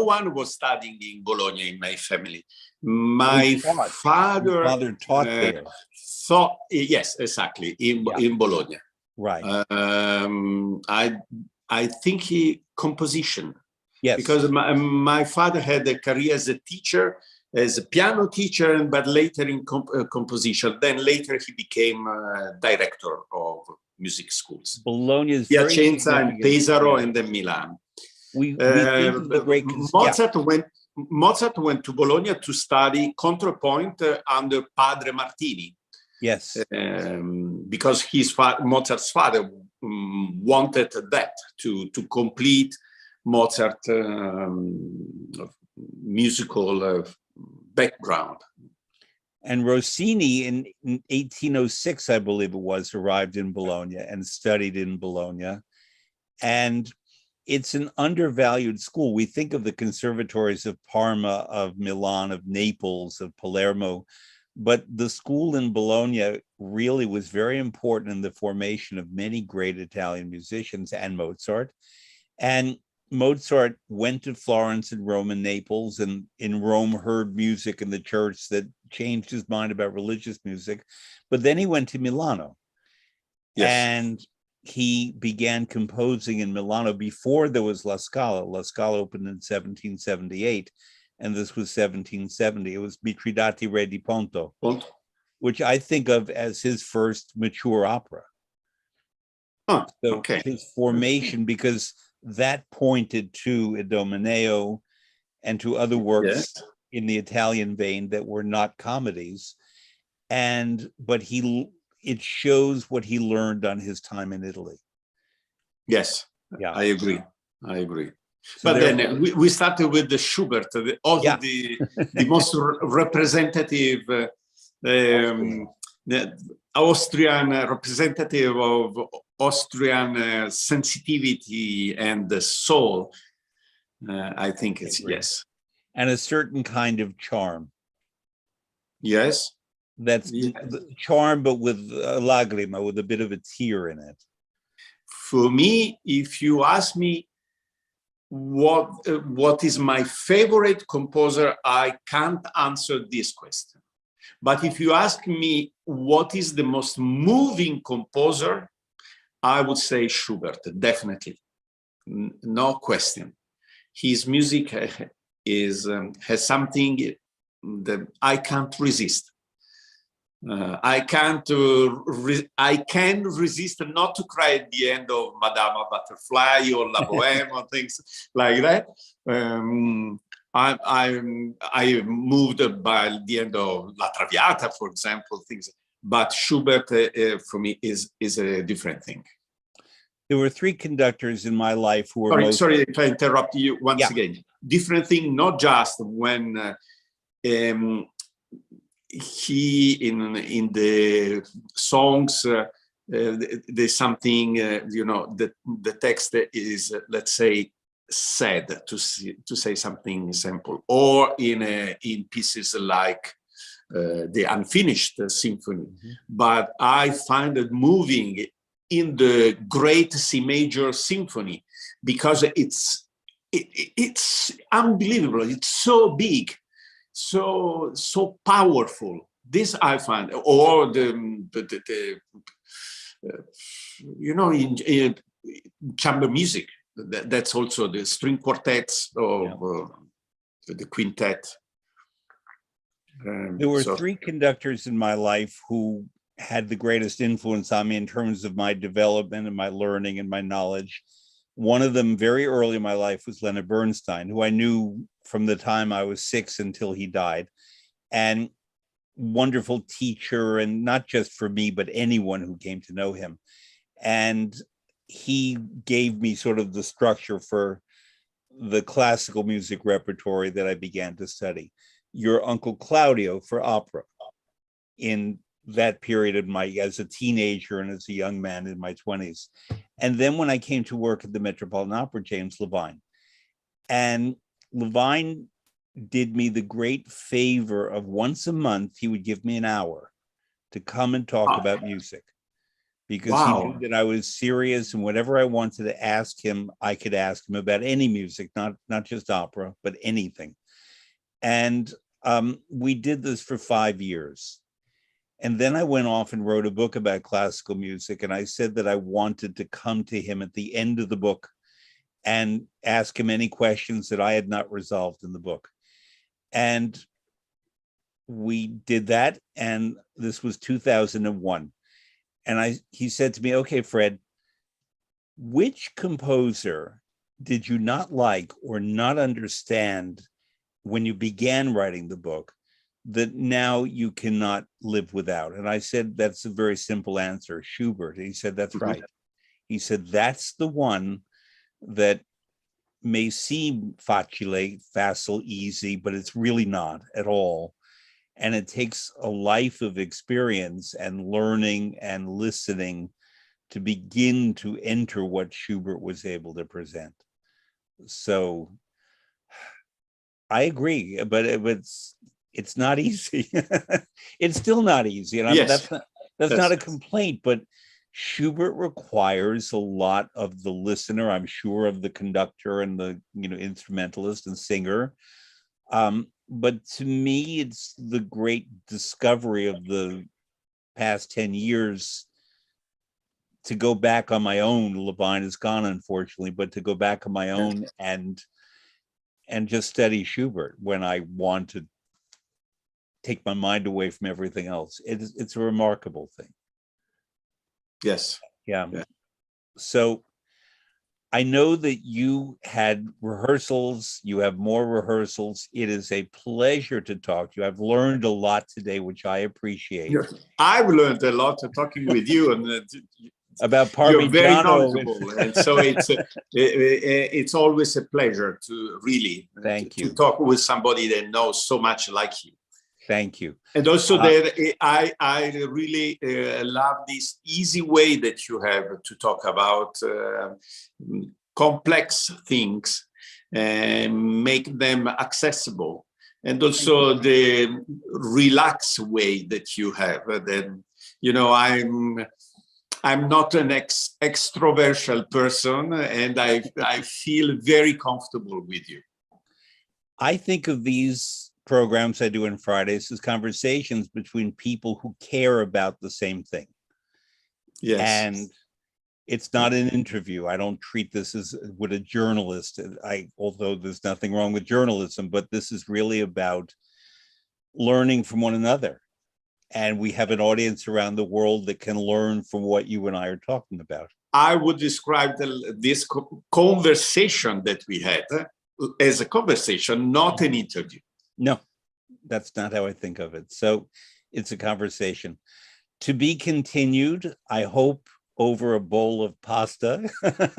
one was studying in Bologna in my family. My father, Your father taught there. thought, yes, exactly, in Bologna. Right. I think he composition. Yes. Because my father had a career as a teacher, as a piano teacher, but later in composition. Then later he became director of music schools. Bologna is Piacenza and Pesaro, and then Milan. We think of the great Mozart went to Bologna to study contrapoint under Padre Martini. Yes. Because Mozart's father wanted that to complete Mozart musical background. And Rossini in 1806, I believe it was, arrived in Bologna and studied in Bologna. And it's an undervalued school. We think of the conservatories of Parma, of Milan, of Naples, of Palermo, but the school in Bologna really was very important in the formation of many great Italian musicians and Mozart. And Mozart went to Florence and Rome and Naples, and in Rome heard music in the church that changed his mind about religious music. But then he went to Milano. Yes. And he began composing in Milano before there was La Scala. La Scala opened in 1778, and this was 1770. It was Mitridati Re di Ponto, which I think of as his first mature opera. Oh, so okay. His formation, because that pointed to Idomeneo and to other works in the Italian vein that were not comedies. But it shows what he learned on his time in Italy. Yes, yeah, I agree. So but then we started with the Schubert, the most representative, the Austrian representative of Austrian sensitivity and the soul. I think it's yes. And a certain kind of charm. Yes. That's charm, but with a lagrima, with a bit of a tear in it. For me, if you ask me what is my favorite composer, I can't answer this question. But if you ask me what is the most moving composer, I would say Schubert, definitely, no question. His music has something that I can't resist. I can resist not to cry at the end of Madame Butterfly or La Bohème or things like that. I moved by the end of La Traviata, for example, things. But Schubert, for me, is a different thing. There were three conductors in my life who were sorry if I interrupt you once again. Different thing, not just when he in the songs there's something the text is, let's say, said to say something simple, or in pieces like the Unfinished Symphony. But I find it moving in the great C major symphony because it's unbelievable. It's so big, so powerful. This I find, or in chamber music. That's also the string quartets of the quintet. There were three conductors in my life who had the greatest influence on me in terms of my development and my learning and my knowledge. One of them very early in my life was Leonard Bernstein, who I knew from the time I was 6 until he died, and wonderful teacher, and not just for me, but anyone who came to know him. And he gave me sort of the structure for the classical music repertory that I began to study. Your uncle Claudio for opera in that period of as a teenager and as a young man in my 20s. And then when I came to work at the Metropolitan Opera, James Levine. And Levine did me the great favor of once a month, he would give me an hour to come and talk about music. because he knew that I was serious, and whatever I wanted to ask him, I could ask him about any music, not just opera, but anything. And we did this for 5 years. And then I went off and wrote a book about classical music. And I said that I wanted to come to him at the end of the book and ask him any questions that I had not resolved in the book. And we did that. And this was 2001. And he said to me, okay, Fred, which composer did you not like or not understand when you began writing the book that now you cannot live without? And I said, that's a very simple answer, Schubert. He said, that's right. He said, that's the one that may seem facile, easy, but it's really not at all. And it takes a life of experience and learning and listening to begin to enter what Schubert was able to present. So I agree, but it's not easy. It's still not easy. And yes. that's not a complaint, but Schubert requires a lot of the listener, I'm sure, of the conductor and the instrumentalist and singer. But to me, it's the great discovery of the past 10 years to go back on my own. Levine is gone, unfortunately, but to go back on my own and just study Schubert when I want to take my mind away from everything else. It's a remarkable thing. Yes. Yeah. So I know that you had rehearsals, you have more rehearsals. It is a pleasure to talk to you. I've learned a lot today, which I appreciate. I've learned a lot talking with you, and about Parmigiano. You're very knowledgeable, and so it's always a pleasure to really to talk with somebody that knows so much like you. Thank you. And also I really love this easy way that you have to talk about complex things and make them accessible. And also the relaxed way that you have. Then, I'm not an extroverted person, and I feel very comfortable with you. I think of these programs I do on Fridays as conversations between people who care about the same thing. Yes. And it's not an interview. I don't treat this as with a journalist. Although there's nothing wrong with journalism, but this is really about learning from one another. And we have an audience around the world that can learn from what you and I are talking about. I would describe this conversation that we had as a conversation, not an interview. No, that's not how I think of it. So it's a conversation. To be continued, I hope, over a bowl of pasta. Okay.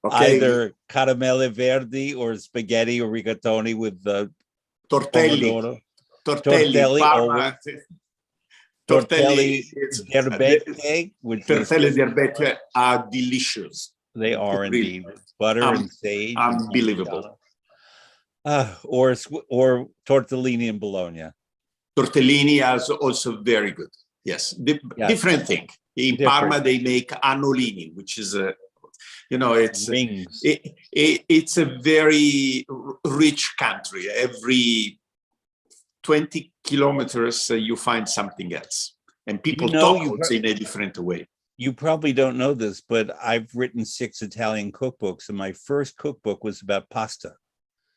Either caramelle verdi or spaghetti or rigatoni with the tortelli. Tortelli d'erbette, tortelli d'erbette are delicious. They are indeed. Butter and sage. Unbelievable. Or tortellini in Bologna. Tortellini is also very good. Yes, different thing. In Parma, they make annolini, which is it's a very rich country. Every 20 kilometers, you find something else, and people talk in a different way. You probably don't know this, but I've written 6 Italian cookbooks, and my first cookbook was about pasta.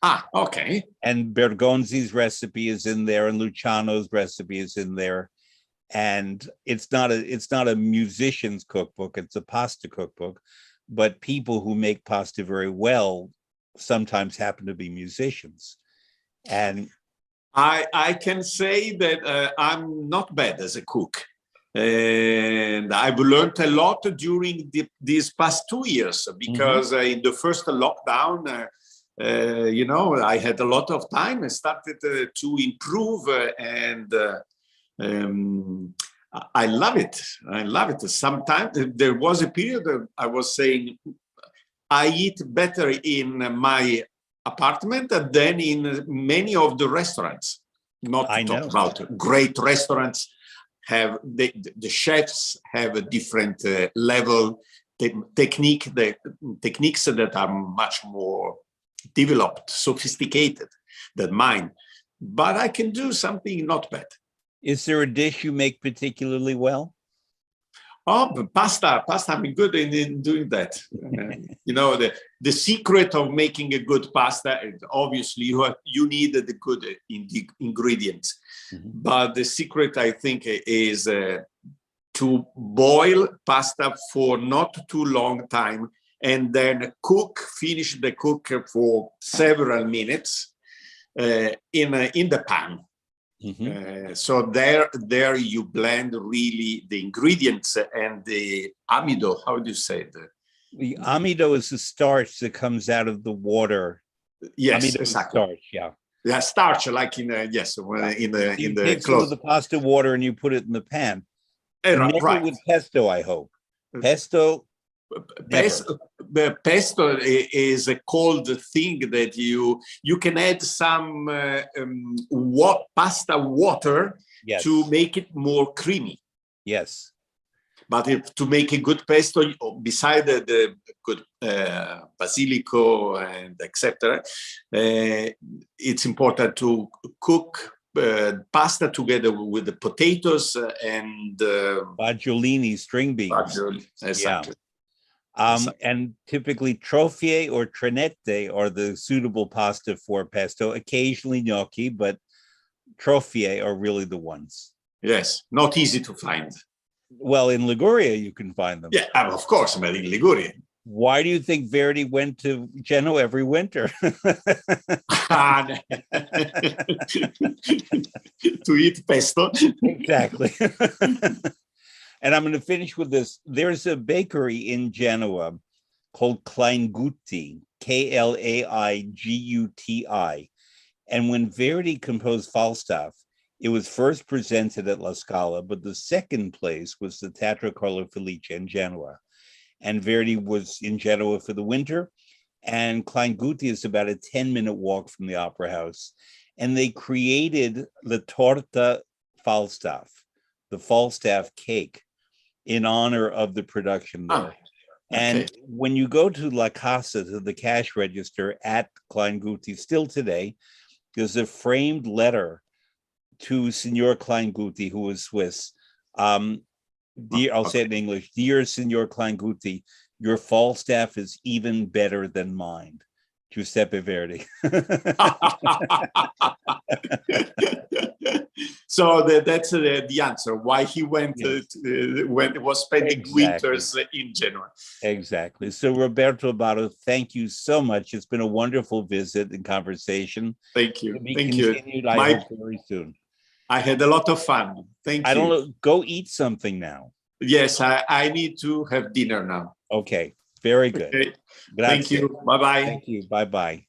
Ah, okay. And Bergonzi's recipe is in there, and Luciano's recipe is in there. And it's not a musician's cookbook, it's a pasta cookbook. But people who make pasta very well sometimes happen to be musicians. And I can say that I'm not bad as a cook. And I've learned a lot during these past 2 years, because in the first lockdown, I had a lot of time. I started to improve, and I love it. I love it. Sometimes there was a period I was saying I eat better in my apartment than in many of the restaurants. Not to talk about great restaurants. have the chefs have a different level techniques that are much more developed, sophisticated than mine. But I can do something not bad. Is there a dish you make particularly well? Oh, but pasta, I'm good in doing that. You know, the secret of making a good pasta, obviously you need the good ingredients. Mm-hmm. But the secret, I think, is to boil pasta for not too long time, and then finish the cook for several minutes in the pan. Mm-hmm. So there you blend really the ingredients and the amido. How do you say it? The amido is the starch that comes out of the water. Yes, amido exactly. Starch, yeah. Yeah, starch, like in the take some of the pasta water and you put it in the pan. Never right. with pesto, I hope. Pesto. The pesto is a cold thing that you can add some pasta water, yes, to make it more creamy. Yes. But to make a good pesto, beside the good basilico and etc., it's important to cook pasta together with the potatoes and fagiolini, string beans. Exactly. Yeah. And typically trofie or trenette are the suitable pasta for pesto. Occasionally gnocchi, but trofie are really the ones. Yes, not easy to find. Well, in Liguria, you can find them. Yeah, of course, but in Liguria. Why do you think Verdi went to Genoa every winter? To eat pesto. Exactly. And I'm going to finish with this. There's a bakery in Genoa called Kleingutti, Klaiguti. And when Verdi composed Falstaff, it was first presented at La Scala, but the second place was the Teatro Carlo Felice in Genoa. And Verdi was in Genoa for the winter. And Kleingutti is about a 10-minute walk from the Opera House. And they created the torta Falstaff, the Falstaff cake, in honor of the production there. Okay. And when you go to La Casa, to the cash register at Kleingutti, still today, there's a framed letter to Signor Kleingutti, who was Swiss. I'll say it in English. Dear Signor Kleingutti, your Falstaff is even better than mine. Giuseppe Verdi. So that's the answer why he went, yes, when he was spending, exactly, winters in Genoa. Exactly. So Roberto Abbado, thank you so much. It's been a wonderful visit and conversation. Thank you. Thank you. I hope very soon. I had a lot of fun. Thank you. I don't know. Go eat something now. Yes, I need to have dinner now. Okay. Very good. Okay. Thank you. Bye-bye. Thank you. Bye-bye.